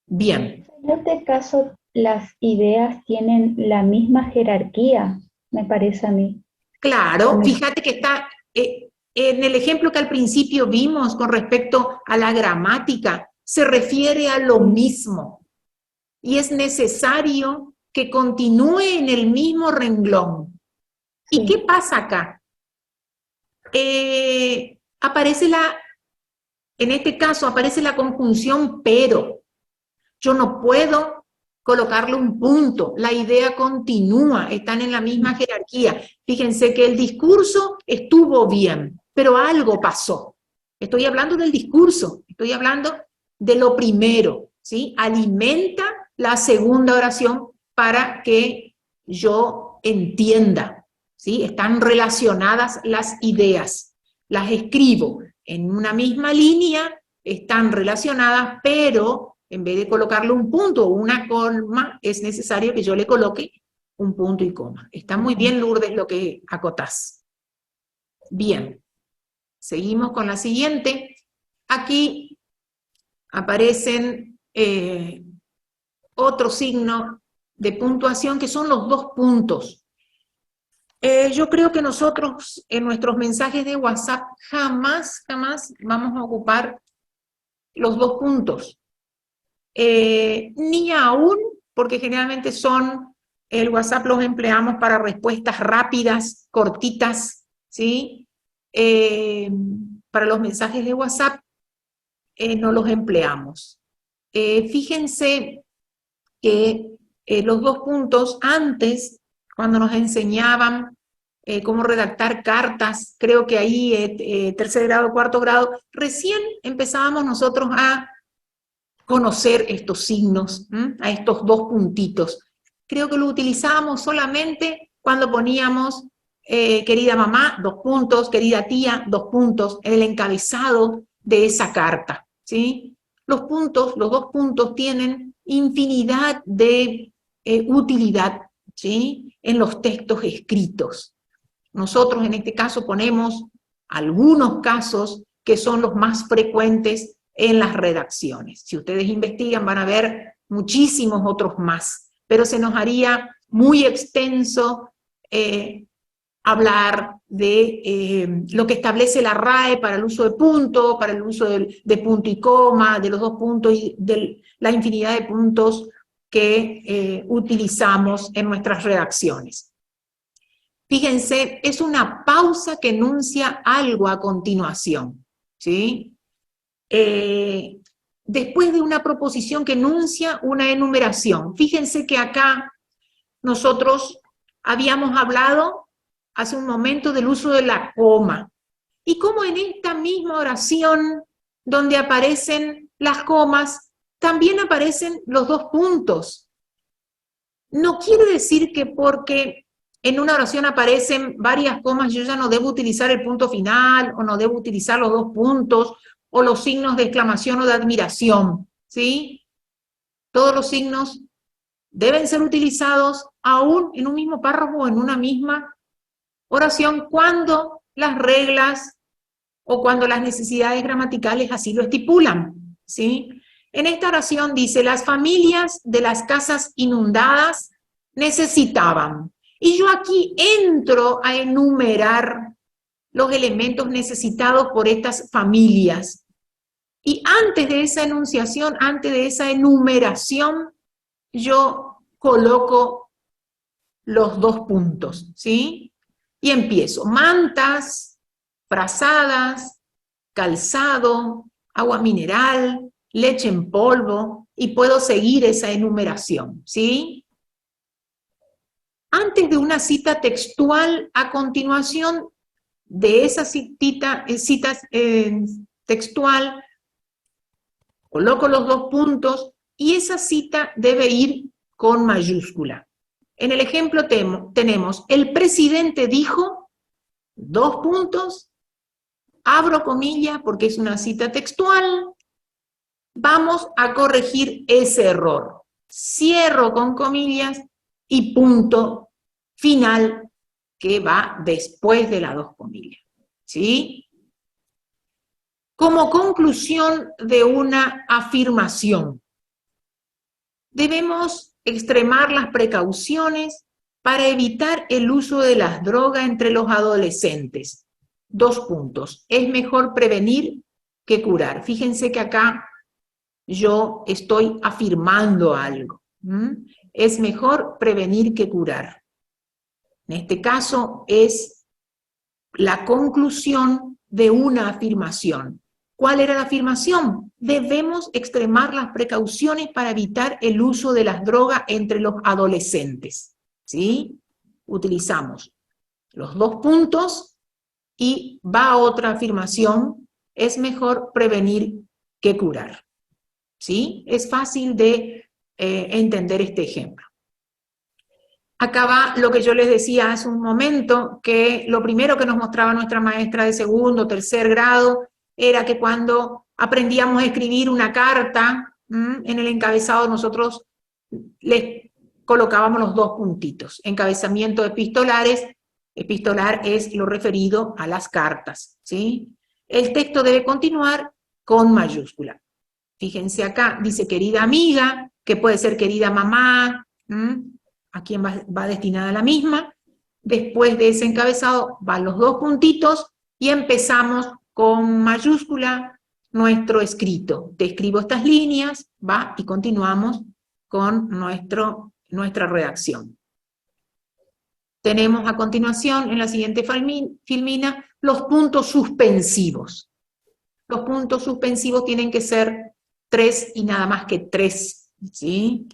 Bien. En este caso, las ideas tienen la misma jerarquía, me parece a mí. Claro, fíjate que está en el ejemplo que al principio vimos con respecto a la gramática, se refiere a lo mismo. Y es necesario que continúe en el mismo renglón. ¿Y qué pasa acá? Aparece en este caso aparece la conjunción pero. Yo no puedo colocarle un punto, la idea continúa, están en la misma jerarquía. Fíjense que el discurso estuvo bien, pero algo pasó. Estoy hablando del discurso, estoy hablando de lo primero, ¿sí? Alimenta la segunda oración para que yo entienda, ¿sí? Están relacionadas las ideas, las escribo en una misma línea, están relacionadas, pero en vez de colocarle un punto o una coma, es necesario que yo le coloque un punto y coma. Está muy bien, Lourdes, lo que acotás. Bien, seguimos con la siguiente. Aquí aparecen otro signo de puntuación que son los 2 puntos. Yo creo que nosotros en nuestros mensajes de WhatsApp jamás vamos a ocupar los 2 puntos. Ni aún, porque generalmente el WhatsApp los empleamos para respuestas rápidas, cortitas, ¿sí? Para los mensajes de WhatsApp no los empleamos. Fíjense que los 2 puntos antes, cuando nos enseñaban cómo redactar cartas, creo que ahí, tercer grado, cuarto grado, recién empezábamos nosotros a conocer estos signos, a estos 2 puntitos. Creo que lo utilizábamos solamente cuando poníamos querida mamá, 2 puntos, querida tía, 2 puntos, en el encabezado de esa carta, ¿sí? Los 2 puntos tienen infinidad de utilidad, ¿sí? En los textos escritos. Nosotros en este caso ponemos algunos casos que son los más frecuentes en las redacciones. Si ustedes investigan van a ver muchísimos otros más, pero se nos haría muy extenso hablar de lo que establece la RAE para el uso de punto, para el uso de punto y coma, de los 2 puntos y de la infinidad de puntos que utilizamos en nuestras redacciones. Fíjense, es una pausa que enuncia algo a continuación, ¿sí? Después de una proposición que enuncia una enumeración. Fíjense que acá nosotros habíamos hablado hace un momento del uso de la coma. Y como en esta misma oración, donde aparecen las comas, también aparecen los 2 puntos. No quiere decir que porque en una oración aparecen varias comas, yo ya no debo utilizar el punto final, o no debo utilizar los 2 puntos, o los signos de exclamación o de admiración, ¿sí? Todos los signos deben ser utilizados aún en un mismo párrafo o en una misma oración cuando las reglas o cuando las necesidades gramaticales así lo estipulan, ¿sí? En esta oración dice, las familias de las casas inundadas necesitaban. Y yo aquí entro a enumerar los elementos necesitados por estas familias. Y antes de esa enunciación, antes de esa enumeración, yo coloco los 2 puntos, ¿sí? Y empiezo. Mantas, frazadas, calzado, agua mineral, leche en polvo, y puedo seguir esa enumeración, ¿sí? Antes de una cita textual, a continuación de esa cita textual, coloco los 2 puntos y esa cita debe ir con mayúscula. En el ejemplo tenemos, el presidente dijo, 2 puntos, abro comillas porque es una cita textual, vamos a corregir ese error. Cierro con comillas y punto final que va después de las 2 comillas, ¿sí? Como conclusión de una afirmación, debemos extremar las precauciones para evitar el uso de las drogas entre los adolescentes. 2 puntos. Es mejor prevenir que curar. Fíjense que acá yo estoy afirmando algo. Es mejor prevenir que curar. En este caso es la conclusión de una afirmación. ¿Cuál era la afirmación? Debemos extremar las precauciones para evitar el uso de las drogas entre los adolescentes, ¿sí? Utilizamos los 2 puntos y va otra afirmación, es mejor prevenir que curar, ¿sí? Es fácil de entender este ejemplo. Acá va lo que yo les decía hace un momento, que lo primero que nos mostraba nuestra maestra de segundo, tercer grado, era que cuando aprendíamos a escribir una carta, en el encabezado nosotros les colocábamos los 2 puntitos. Encabezamiento epistolares, epistolar es lo referido a las cartas, ¿sí? El texto debe continuar con mayúscula. Fíjense acá, dice querida amiga, que puede ser querida mamá, a quién va destinada la misma, Después de ese encabezado van los dos puntitos y empezamos con mayúscula nuestro escrito. Te escribo estas líneas, va, y continuamos con nuestra redacción. Tenemos a continuación, en la siguiente filmina, los puntos suspensivos. Los puntos suspensivos tienen que ser 3 y nada más que 3, ¿sí?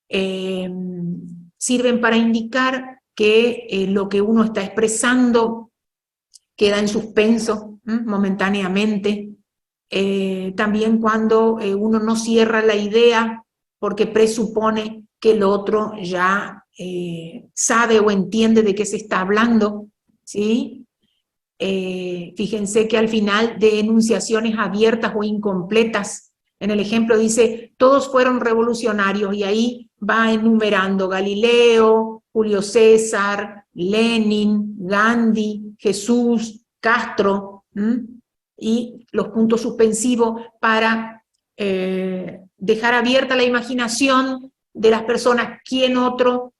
Sirven para indicar que lo que uno está expresando queda en suspenso momentáneamente. También cuando uno no cierra la idea porque presupone que el otro ya sabe o entiende de qué se está hablando, ¿sí? Fíjense que al final de enunciaciones abiertas o incompletas, en el ejemplo dice, todos fueron revolucionarios, y ahí va enumerando Galileo, Julio César, Lenin, Gandhi, Jesús, Castro, y los puntos suspensivos para dejar abierta la imaginación de las personas, quién otro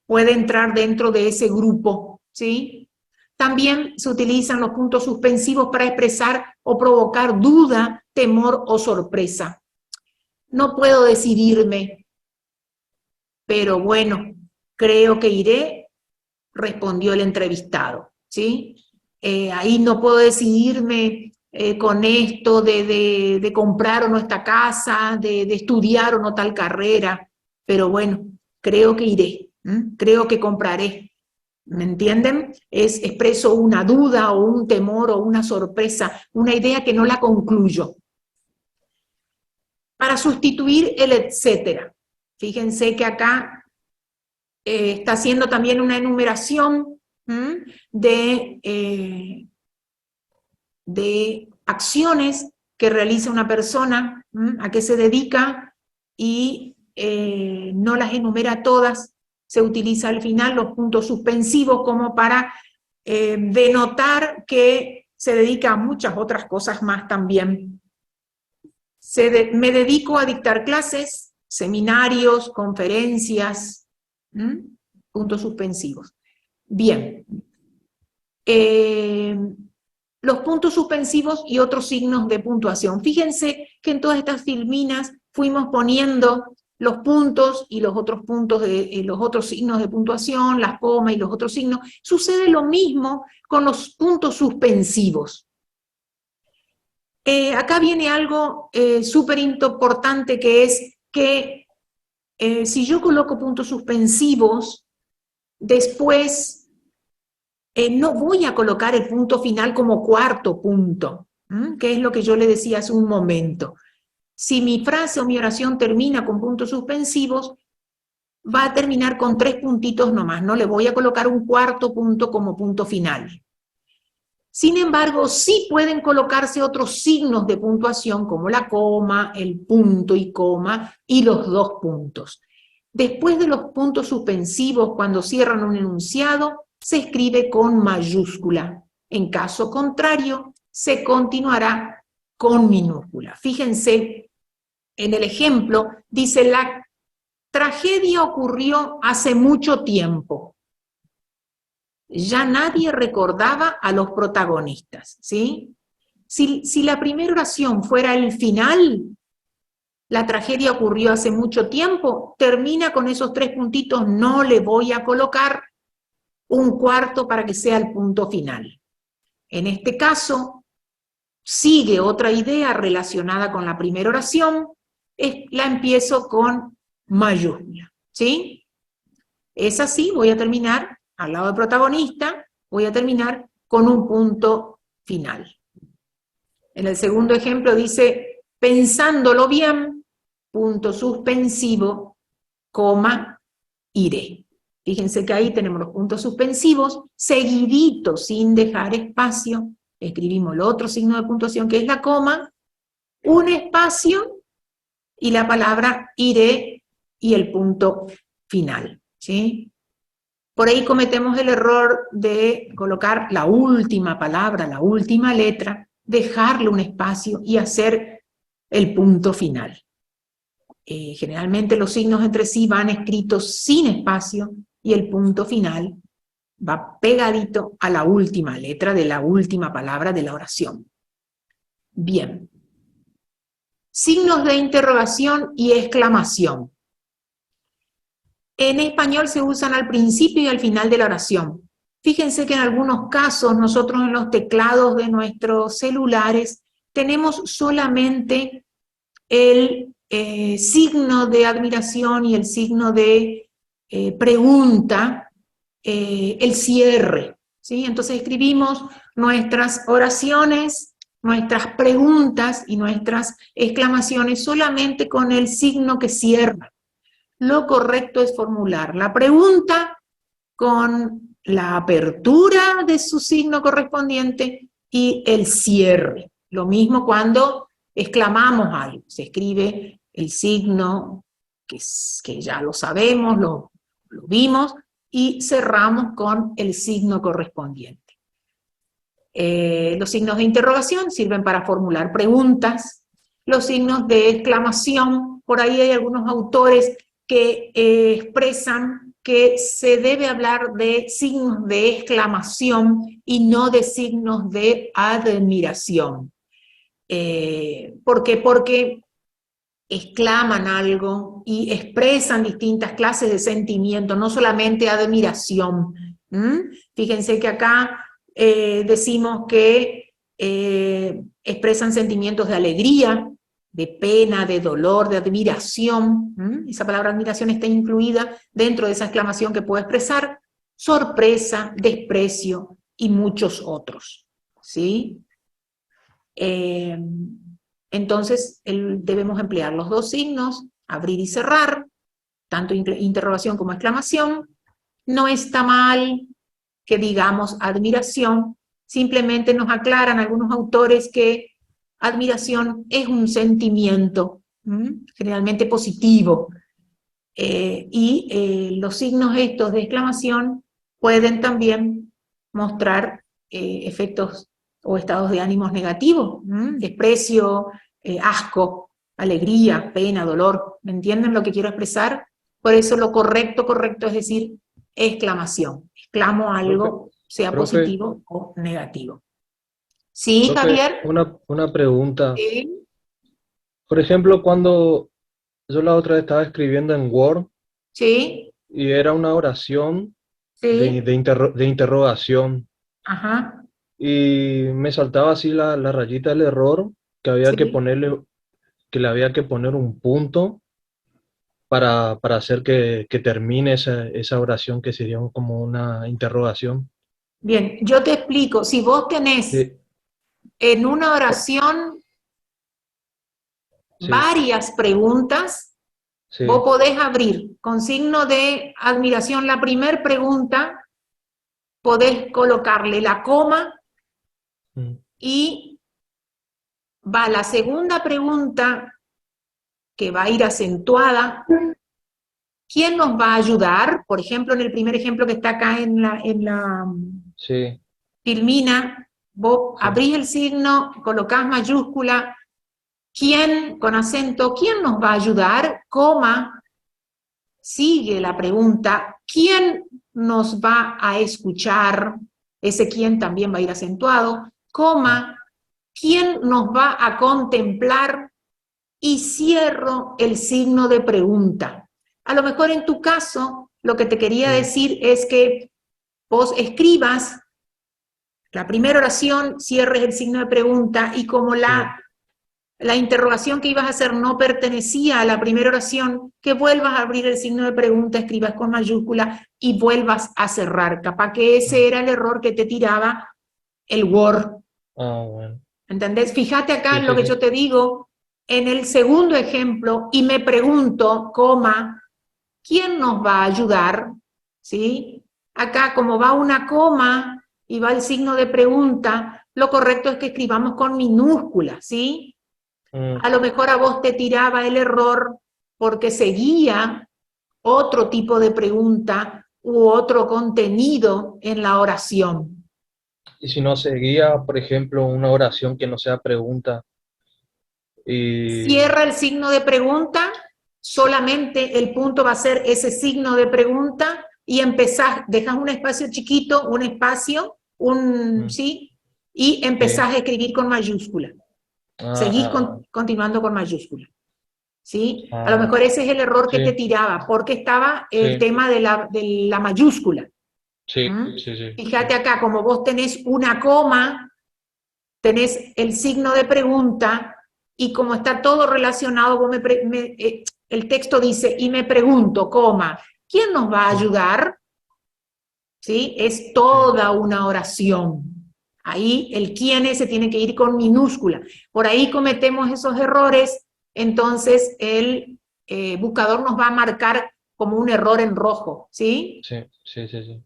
puede entrar dentro de ese grupo, ¿sí? También se utilizan los puntos suspensivos para expresar o provocar duda, temor o sorpresa. No puedo decidirme, pero bueno, creo que iré, respondió el entrevistado, ¿sí? Ahí no puedo decidirme con esto de comprar o no esta casa, de estudiar o no tal carrera, pero bueno, creo que iré, creo que compraré. ¿Me entienden? Expreso una duda o un temor o una sorpresa, una idea que no la concluyo. Para sustituir el etcétera, fíjense que acá está haciendo también una enumeración de acciones que realiza una persona, a qué se dedica, y no las enumera todas. Se utiliza al final los puntos suspensivos como para denotar que se dedica a muchas otras cosas más también. Me dedico a dictar clases, seminarios, conferencias, puntos suspensivos. Bien. Los puntos suspensivos y otros signos de puntuación. Fíjense que en todas estas filminas fuimos poniendo los puntos y los otros puntos, los otros signos de puntuación, las comas y los otros signos. Sucede lo mismo con los puntos suspensivos. Acá viene algo súper importante, que es que si yo coloco puntos suspensivos, después no voy a colocar el punto final como cuarto punto, que es lo que yo le decía hace un momento. Si mi frase o mi oración termina con puntos suspensivos, va a terminar con 3 puntitos nomás, no le voy a colocar un cuarto punto como punto final. Sin embargo, sí pueden colocarse otros signos de puntuación como la coma, el punto y coma y los 2 puntos. Después de los puntos suspensivos, cuando cierran un enunciado, se escribe con mayúscula. En caso contrario, se continuará con minúscula. Fíjense, en el ejemplo, dice, la tragedia ocurrió hace mucho tiempo. Ya nadie recordaba a los protagonistas, ¿sí? Si la primera oración fuera el final, la tragedia ocurrió hace mucho tiempo, termina con esos 3 puntitos, no le voy a colocar un cuarto para que sea el punto final. En este caso, sigue otra idea relacionada con la primera oración, la empiezo con mayúscula, ¿sí? Es así, voy a terminar, al lado del protagonista, voy a terminar con un punto final. En el segundo ejemplo dice, pensándolo bien, punto suspensivo, coma, iré. Fíjense que ahí tenemos los puntos suspensivos, seguiditos, sin dejar espacio, escribimos el otro signo de puntuación que es la coma, un espacio y la palabra iré y el punto final, ¿sí? Por ahí cometemos el error de colocar la última palabra, la última letra, dejarle un espacio y hacer el punto final. Generalmente los signos entre sí van escritos sin espacio, y el punto final va pegadito a la última letra de la última palabra de la oración. Bien. Signos de interrogación y exclamación. En español se usan al principio y al final de la oración. Fíjense que en algunos casos nosotros en los teclados de nuestros celulares tenemos solamente el signo de admiración y el signo de pregunta, el cierre, ¿sí? Entonces escribimos nuestras oraciones, nuestras preguntas y nuestras exclamaciones solamente con el signo que cierra. Lo correcto es formular la pregunta con la apertura de su signo correspondiente y el cierre. Lo mismo cuando exclamamos algo, se escribe el signo que ya lo sabemos, lo vimos, y cerramos con el signo correspondiente. Los signos de interrogación sirven para formular preguntas. Los signos de exclamación, por ahí hay algunos autores que expresan que se debe hablar de signos de exclamación y no de signos de admiración. ¿Por qué? Porque exclaman algo y expresan distintas clases de sentimiento, no solamente admiración. Fíjense que acá decimos que expresan sentimientos de alegría, de pena, de dolor, de admiración. Esa palabra admiración está incluida dentro de esa exclamación que puede expresar sorpresa, desprecio y muchos otros. ¿Sí? Entonces debemos emplear los dos signos, abrir y cerrar, tanto interrogación como exclamación. No está mal que digamos admiración, simplemente nos aclaran algunos autores que admiración es un sentimiento, generalmente positivo, y los signos estos de exclamación pueden también mostrar efectos o estados de ánimos negativos, desprecio, asco, alegría, pena, dolor. ¿Me entienden lo que quiero expresar? Por eso lo correcto es decir exclamación. Exclamo algo, sea Profe, positivo o negativo. ¿Sí, profe, Javier? una pregunta. Sí. Por ejemplo, cuando yo la otra vez estaba escribiendo en Word Sí, y era una oración sí, de interrogación ajá, y me saltaba así la rayita del error que había que sí. ponerle, que le había que poner un punto para hacer que termine esa oración que sería como una interrogación. Bien, yo te explico. Si vos tenés Sí, en una oración sí, varias preguntas, vos sí. podés abrir con signo de admiración la primera pregunta, podés colocarle la coma Mm, y va la segunda pregunta que va a ir acentuada. ¿Quién nos va a ayudar? Por ejemplo, en el primer ejemplo que está acá en la sí, filmina, vos sí. abrís el signo, colocás mayúscula, ¿quién con acento? ¿Quién nos va a ayudar? Coma, sigue la pregunta, ¿quién nos va a escuchar? Ese quién también va a ir acentuado, Mm, coma, ¿quién nos va a contemplar? Y cierro el signo de pregunta. A lo mejor en tu caso, lo que te quería sí, decir es que vos escribas la primera oración, cierres el signo de pregunta y como sí. la interrogación que ibas a hacer no pertenecía a la primera oración, que vuelvas a abrir el signo de pregunta, escribas con mayúscula y vuelvas a cerrar. Capaz que Mm. ese era el error que te tiraba el Word. Ah, bueno. ¿Entendés? Fíjate acá Sí, en lo sí, que yo sí. te digo, en el segundo ejemplo, y me pregunto, coma, ¿quién nos va a ayudar? ¿Sí? Acá, como va una coma y va el signo de pregunta, lo correcto es que escribamos con minúsculas, ¿sí? Mm. A lo mejor a vos te tiraba el error porque seguía otro tipo de pregunta u otro contenido en la oración. Y si no seguía, por ejemplo, una oración que no sea pregunta y Cierra el signo de pregunta, solamente el punto va a ser ese signo de pregunta y empezás, dejas un espacio chiquito, un espacio, ¿sí? Y empezás a escribir con mayúscula. Seguís continuando con mayúscula. ¿Sí? A lo mejor ese es el error que te tiraba, porque estaba el tema de la mayúscula. Sí, ¿Mm? sí, sí. Fíjate acá, como vos tenés una coma, tenés el signo de pregunta, y como está todo relacionado, vos el texto dice, y me pregunto, coma, ¿quién nos va a ayudar? ¿Sí? Es toda una oración. Ahí el quién se tiene que ir con minúscula. Por ahí cometemos esos errores, entonces el buscador nos va a marcar como un error en rojo, ¿sí? Sí, sí, sí, sí.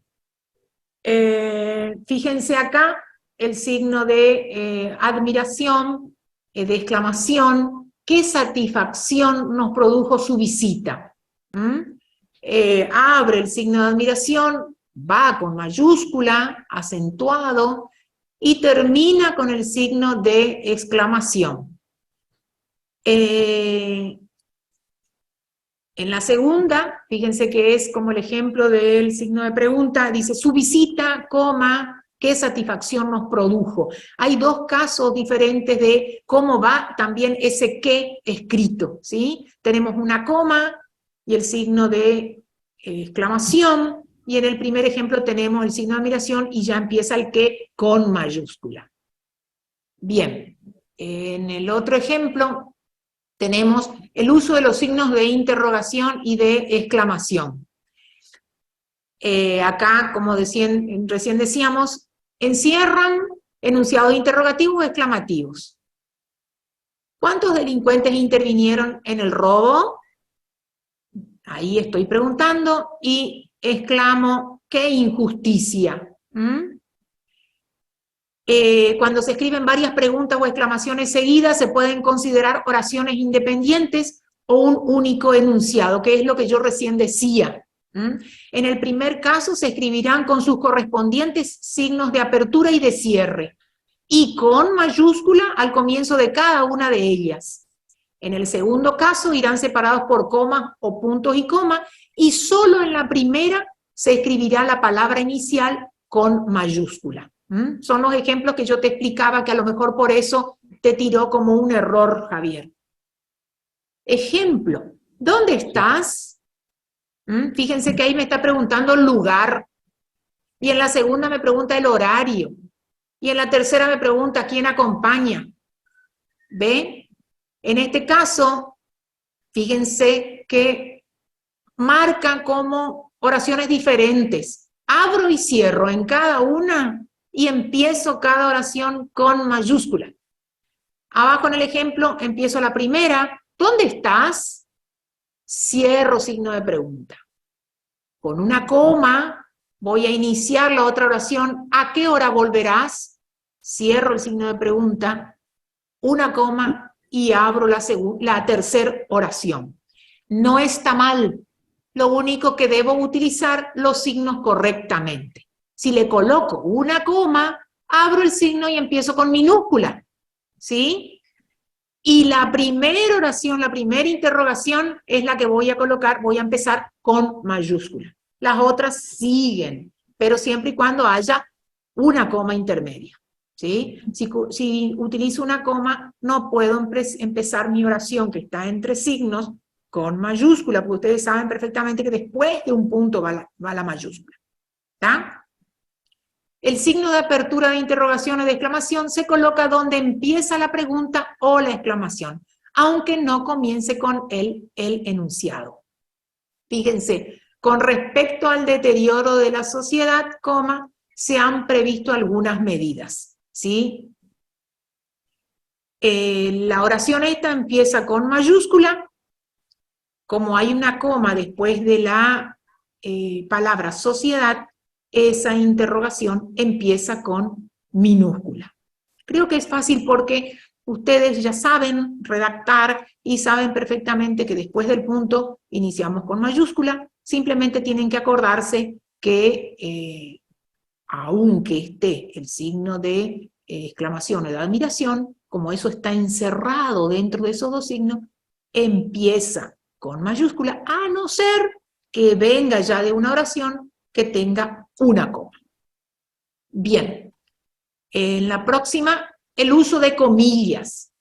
Fíjense acá el signo de admiración, de exclamación. ¿Qué satisfacción nos produjo su visita? Abre el signo de admiración, va con mayúscula, acentuado, y termina con el signo de exclamación. En la segunda, fíjense que es como el ejemplo del signo de pregunta, dice su visita, coma, qué satisfacción nos produjo. Hay dos casos diferentes de cómo va también ese qué escrito, ¿sí? Tenemos una coma y el signo de exclamación, y en el primer ejemplo tenemos el signo de admiración y ya empieza el qué con mayúscula. Bien, en el otro ejemplo tenemos el uso de los signos de interrogación y de exclamación. Acá, como recién decíamos, encierran enunciados interrogativos o exclamativos. ¿Cuántos delincuentes intervinieron en el robo? Ahí estoy preguntando y exclamo, ¡qué injusticia! Cuando se escriben varias preguntas o exclamaciones seguidas, se pueden considerar oraciones independientes o un único enunciado, que es lo que yo recién decía. En el primer caso se escribirán con sus correspondientes signos de apertura y de cierre, y con mayúscula al comienzo de cada una de ellas. En el segundo caso irán separados por comas o puntos y comas, y solo en la primera se escribirá la palabra inicial con mayúscula. Son los ejemplos que yo te explicaba, que a lo mejor por eso te tiró como un error, Javier. Ejemplo, ¿dónde estás? Fíjense que ahí me está preguntando el lugar, y en la segunda me pregunta el horario, y en la tercera me pregunta quién acompaña. ¿Ve? En este caso, fíjense que marcan como oraciones diferentes. Abro y cierro en cada una y empiezo cada oración con mayúscula. Abajo en el ejemplo empiezo la primera. ¿Dónde estás? Cierro signo de pregunta. Con una coma voy a iniciar la otra oración. ¿A qué hora volverás? Cierro el signo de pregunta. Una coma y abro la tercera oración. No está mal. Lo único que debo utilizar los signos correctamente. Si le coloco una coma, abro el signo y empiezo con minúscula, ¿sí? Y la primera oración, la primera interrogación es la que voy a colocar, voy a empezar con mayúscula. Las otras siguen, pero siempre y cuando haya una coma intermedia, ¿sí? Si utilizo una coma, no puedo empezar mi oración que está entre signos con mayúscula, porque ustedes saben perfectamente que después de un punto va la mayúscula, ¿está? El signo de apertura de interrogación o de exclamación se coloca donde empieza la pregunta o la exclamación, aunque no comience con el enunciado. Fíjense, con respecto al deterioro de la sociedad, coma, se han previsto algunas medidas, ¿sí? La oración esta empieza con mayúscula. Como hay una coma después de la palabra sociedad, esa interrogación empieza con minúscula. Creo que es fácil porque ustedes ya saben redactar y saben perfectamente que después del punto iniciamos con mayúscula. Simplemente tienen que acordarse que aunque esté el signo de exclamación o de admiración, como eso está encerrado dentro de esos dos signos, empieza con mayúscula, a no ser que venga ya de una oración que tenga una coma. Bien, en la próxima, el uso de comillas.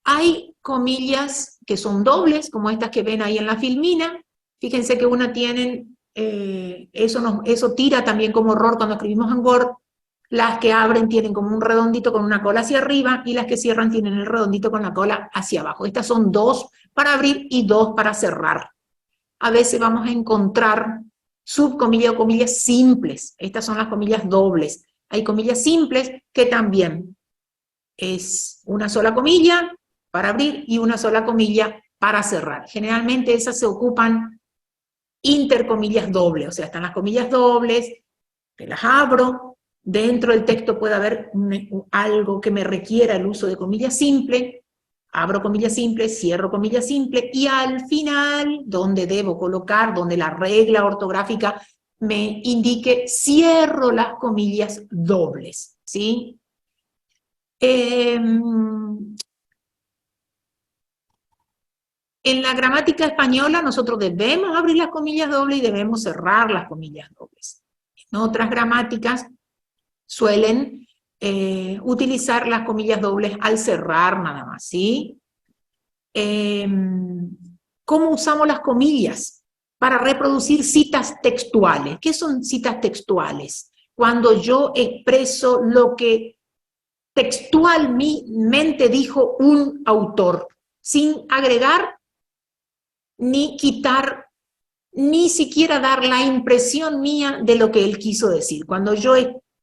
Hay comillas que son dobles, como estas que ven ahí en la filmina. Fíjense que una tienen, eso tira también como error cuando escribimos en Word. Las que abren tienen como un redondito con una cola hacia arriba, y las que cierran tienen el redondito con la cola hacia abajo. Estas son 2 para abrir y 2 para cerrar. A veces vamos a encontrar subcomillas o comillas simples. Estas son las comillas dobles. Hay comillas simples que también es una sola comilla para abrir y una sola comilla para cerrar. Generalmente esas se ocupan intercomillas dobles, o sea, están las comillas dobles, que las abro, dentro del texto puede haber algo que me requiera el uso de comillas simples, abro comillas simples, cierro comillas simples, y al final, donde debo colocar, donde la regla ortográfica me indique, cierro las comillas dobles, ¿sí? En la gramática española nosotros debemos abrir las comillas dobles y debemos cerrar las comillas dobles. En otras gramáticas suelen utilizar las comillas dobles al cerrar nada más, ¿sí? ¿Cómo usamos las comillas? Para reproducir citas textuales. ¿Qué son citas textuales? Cuando yo expreso lo que textualmente dijo un autor, sin agregar ni quitar, ni siquiera dar la impresión mía de lo que él quiso decir. Cuando yo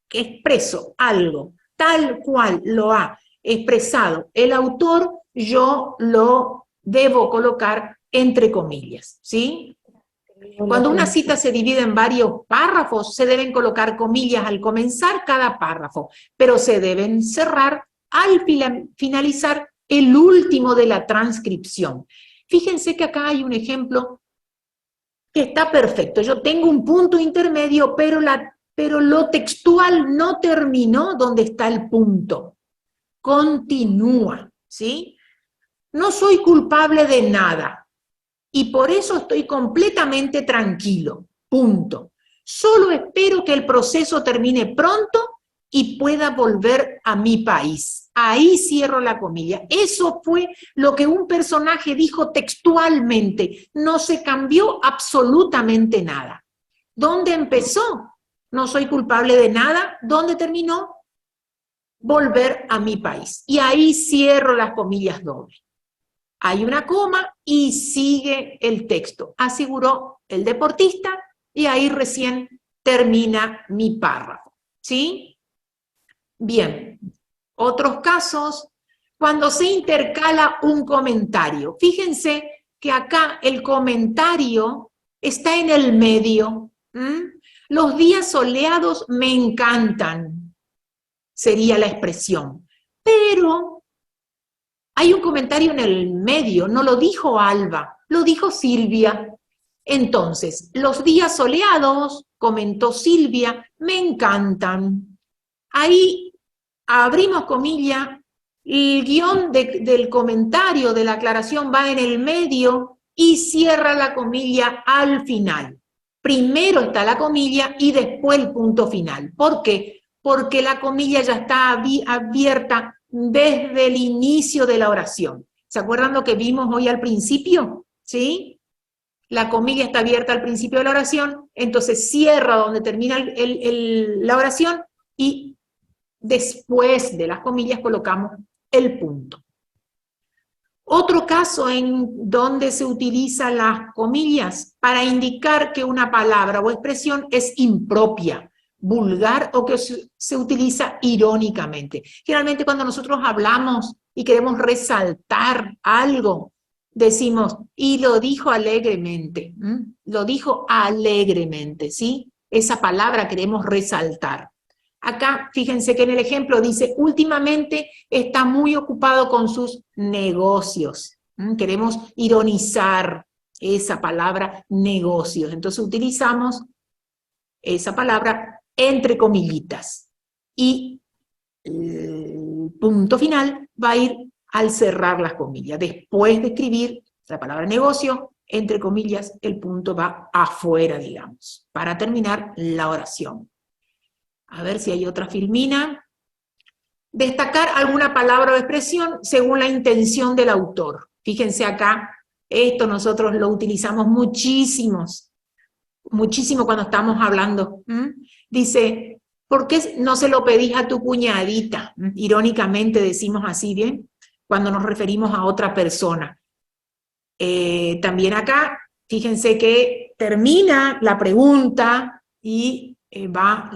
expreso algo tal cual lo ha expresado el autor, yo lo debo colocar entre comillas, ¿sí? Cuando una cita se divide en varios párrafos, se deben colocar comillas al comenzar cada párrafo, pero se deben cerrar al finalizar el último de la transcripción. Fíjense que acá hay un ejemplo que está perfecto. Yo tengo un punto intermedio, pero lo textual no terminó donde está el punto. Continúa, ¿sí? No soy culpable de nada y por eso estoy completamente tranquilo, punto. Solo espero que el proceso termine pronto y pueda volver a mi país. Ahí cierro la comilla. Eso fue lo que un personaje dijo textualmente. No se cambió absolutamente nada. ¿Dónde empezó? No soy culpable de nada. ¿Dónde terminó? Volver a mi país. Y ahí cierro las comillas dobles. Hay una coma y sigue el texto. Aseguró el deportista y ahí recién termina mi párrafo. ¿Sí? Bien. Otros casos, cuando se intercala un comentario. Fíjense que acá el comentario está en el medio. Los días soleados me encantan, sería la expresión. Pero hay un comentario en el medio, no lo dijo Alba, lo dijo Silvia. Entonces, los días soleados, comentó Silvia, me encantan. Ahí abrimos comilla, el guión del comentario, de la aclaración va en el medio y cierra la comilla al final. Primero está la comilla y después el punto final. ¿Por qué? Porque la comilla ya está abierta desde el inicio de la oración. ¿Se acuerdan lo que vimos hoy al principio? ¿Sí? La comilla está abierta al principio de la oración, entonces cierra donde termina la oración y después de las comillas colocamos el punto. Otro caso en donde se utilizan las comillas para indicar que una palabra o expresión es impropia, vulgar o que se utiliza irónicamente. Generalmente cuando nosotros hablamos y queremos resaltar algo, decimos, y lo dijo alegremente, lo dijo alegremente, ¿sí? Esa palabra queremos resaltar. Acá, fíjense que en el ejemplo dice, últimamente está muy ocupado con sus negocios. Queremos ironizar esa palabra negocios. Entonces utilizamos esa palabra entre comillitas. Y el punto final va a ir al cerrar las comillas. Después de escribir la palabra negocio, entre comillas, el punto va afuera, digamos, para terminar la oración. A ver si hay otra filmina. Destacar alguna palabra o expresión según la intención del autor. Fíjense acá, esto nosotros lo utilizamos muchísimo cuando estamos hablando. Dice, ¿por qué no se lo pedís a tu cuñadita? Irónicamente decimos así, ¿bien? Cuando nos referimos a otra persona. También acá, fíjense que termina la pregunta y va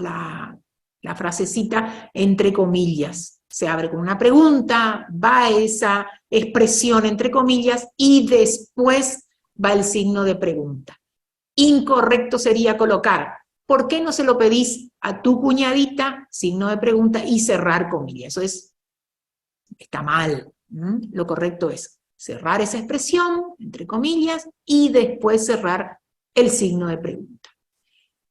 la frasecita entre comillas. Se abre con una pregunta, va esa expresión entre comillas y después va el signo de pregunta. Incorrecto sería colocar, ¿por qué no se lo pedís a tu cuñadita? Signo de pregunta y cerrar comillas. Eso está mal. Lo correcto es cerrar esa expresión, entre comillas, y después cerrar el signo de pregunta.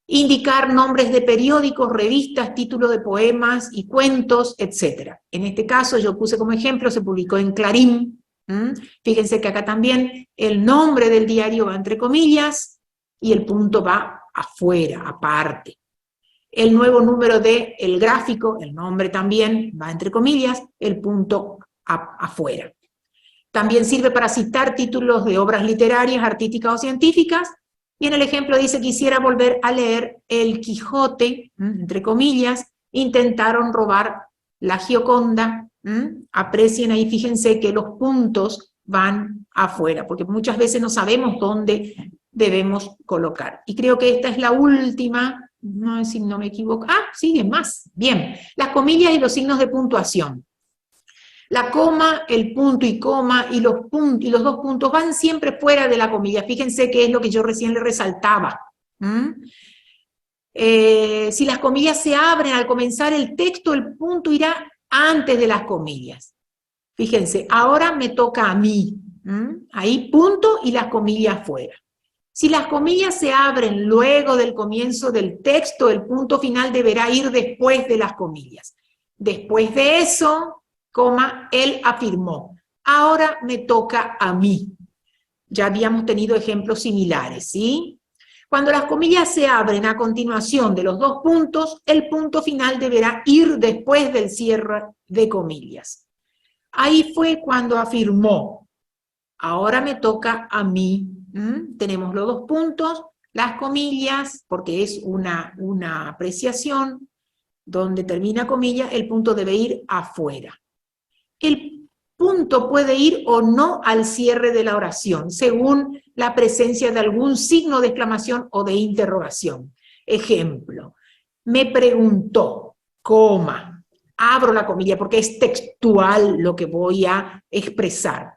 Indicar nombres de periódicos, revistas, títulos de poemas y cuentos, etc. En este caso yo puse como ejemplo, se publicó en Clarín. Fíjense que acá también el nombre del diario va entre comillas y el punto va afuera, aparte. El nuevo número del gráfico, el nombre también va entre comillas, el punto afuera. También sirve para citar títulos de obras literarias, artísticas o científicas. Y en el ejemplo dice, quisiera volver a leer El Quijote, entre comillas, intentaron robar la Gioconda. Aprecien ahí, fíjense que los puntos van afuera, porque muchas veces no sabemos dónde debemos colocar. Y creo que esta es la última, no sé si no me equivoco. Siguen más. Bien, las comillas y los signos de puntuación. La coma, el punto y coma y los dos puntos van siempre fuera de la comilla. Fíjense que es lo que yo recién le resaltaba. Si las comillas se abren al comenzar el texto, el punto irá antes de las comillas. Fíjense, ahora me toca a mí. Ahí punto y las comillas fuera. Si las comillas se abren luego del comienzo del texto, el punto final deberá ir después de las comillas. Después de eso, coma, él afirmó, ahora me toca a mí. Ya habíamos tenido ejemplos similares, ¿sí? Cuando las comillas se abren a continuación de los dos puntos, el punto final deberá ir después del cierre de comillas. Ahí fue cuando afirmó, ahora me toca a mí. Tenemos los dos puntos, las comillas, porque es una apreciación, donde termina comilla, el punto debe ir afuera. El punto puede ir o no al cierre de la oración, según la presencia de algún signo de exclamación o de interrogación. Ejemplo, me preguntó, coma, abro la comilla porque es textual lo que voy a expresar.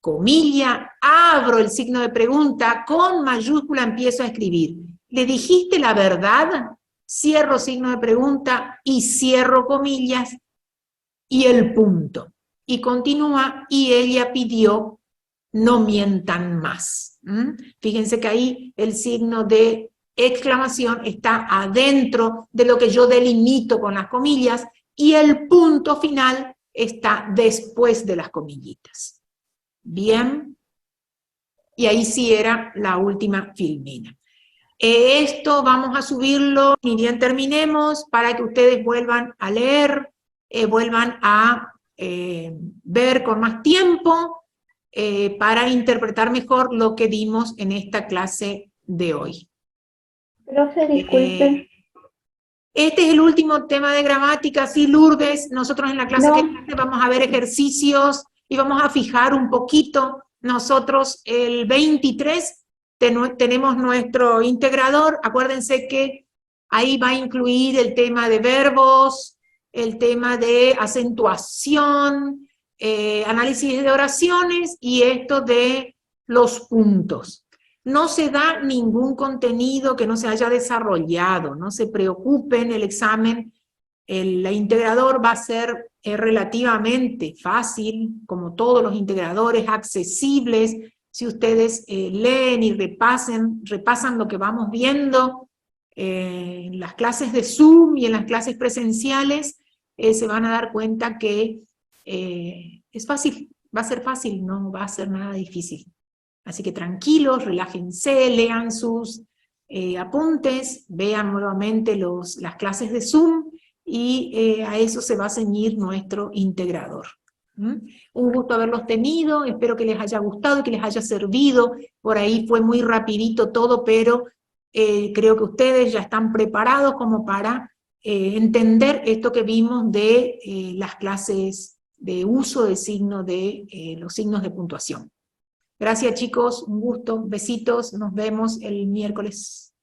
Comilla, abro el signo de pregunta, con mayúscula empiezo a escribir. ¿Le dijiste la verdad? Cierro signo de pregunta y cierro comillas y el punto. Y continúa, y ella pidió, no mientan más. Fíjense que ahí el signo de exclamación está adentro de lo que yo delimito con las comillas y el punto final está después de las comillitas. Bien, y ahí sí era la última filmina. Esto vamos a subirlo, ni bien terminemos, para que ustedes vuelvan a leer, vuelvan a ver con más tiempo, para interpretar mejor lo que dimos en esta clase de hoy. Profe, disculpe. Este es el último tema de gramática, sí, Lourdes. Nosotros en la clase que viene vamos a ver ejercicios y vamos a fijar un poquito. Nosotros el 23 tenemos nuestro integrador. Acuérdense que ahí va a incluir el tema de verbos, el tema de acentuación, análisis de oraciones y esto de los puntos. No se da ningún contenido que no se haya desarrollado, no se preocupen, el examen, el integrador va a ser relativamente fácil, como todos los integradores, accesibles. Si ustedes leen y repasan lo que vamos viendo en las clases de Zoom y en las clases presenciales, se van a dar cuenta que es fácil, va a ser fácil, no va a ser nada difícil. Así que tranquilos, relájense, lean sus apuntes, vean nuevamente las clases de Zoom, y a eso se va a ceñir nuestro integrador. Un gusto haberlos tenido, espero que les haya gustado, que les haya servido. Por ahí fue muy rapidito todo, pero creo que ustedes ya están preparados como para entender esto que vimos de las clases de uso de signo de los signos de puntuación. Gracias chicos, un gusto, besitos, nos vemos el miércoles.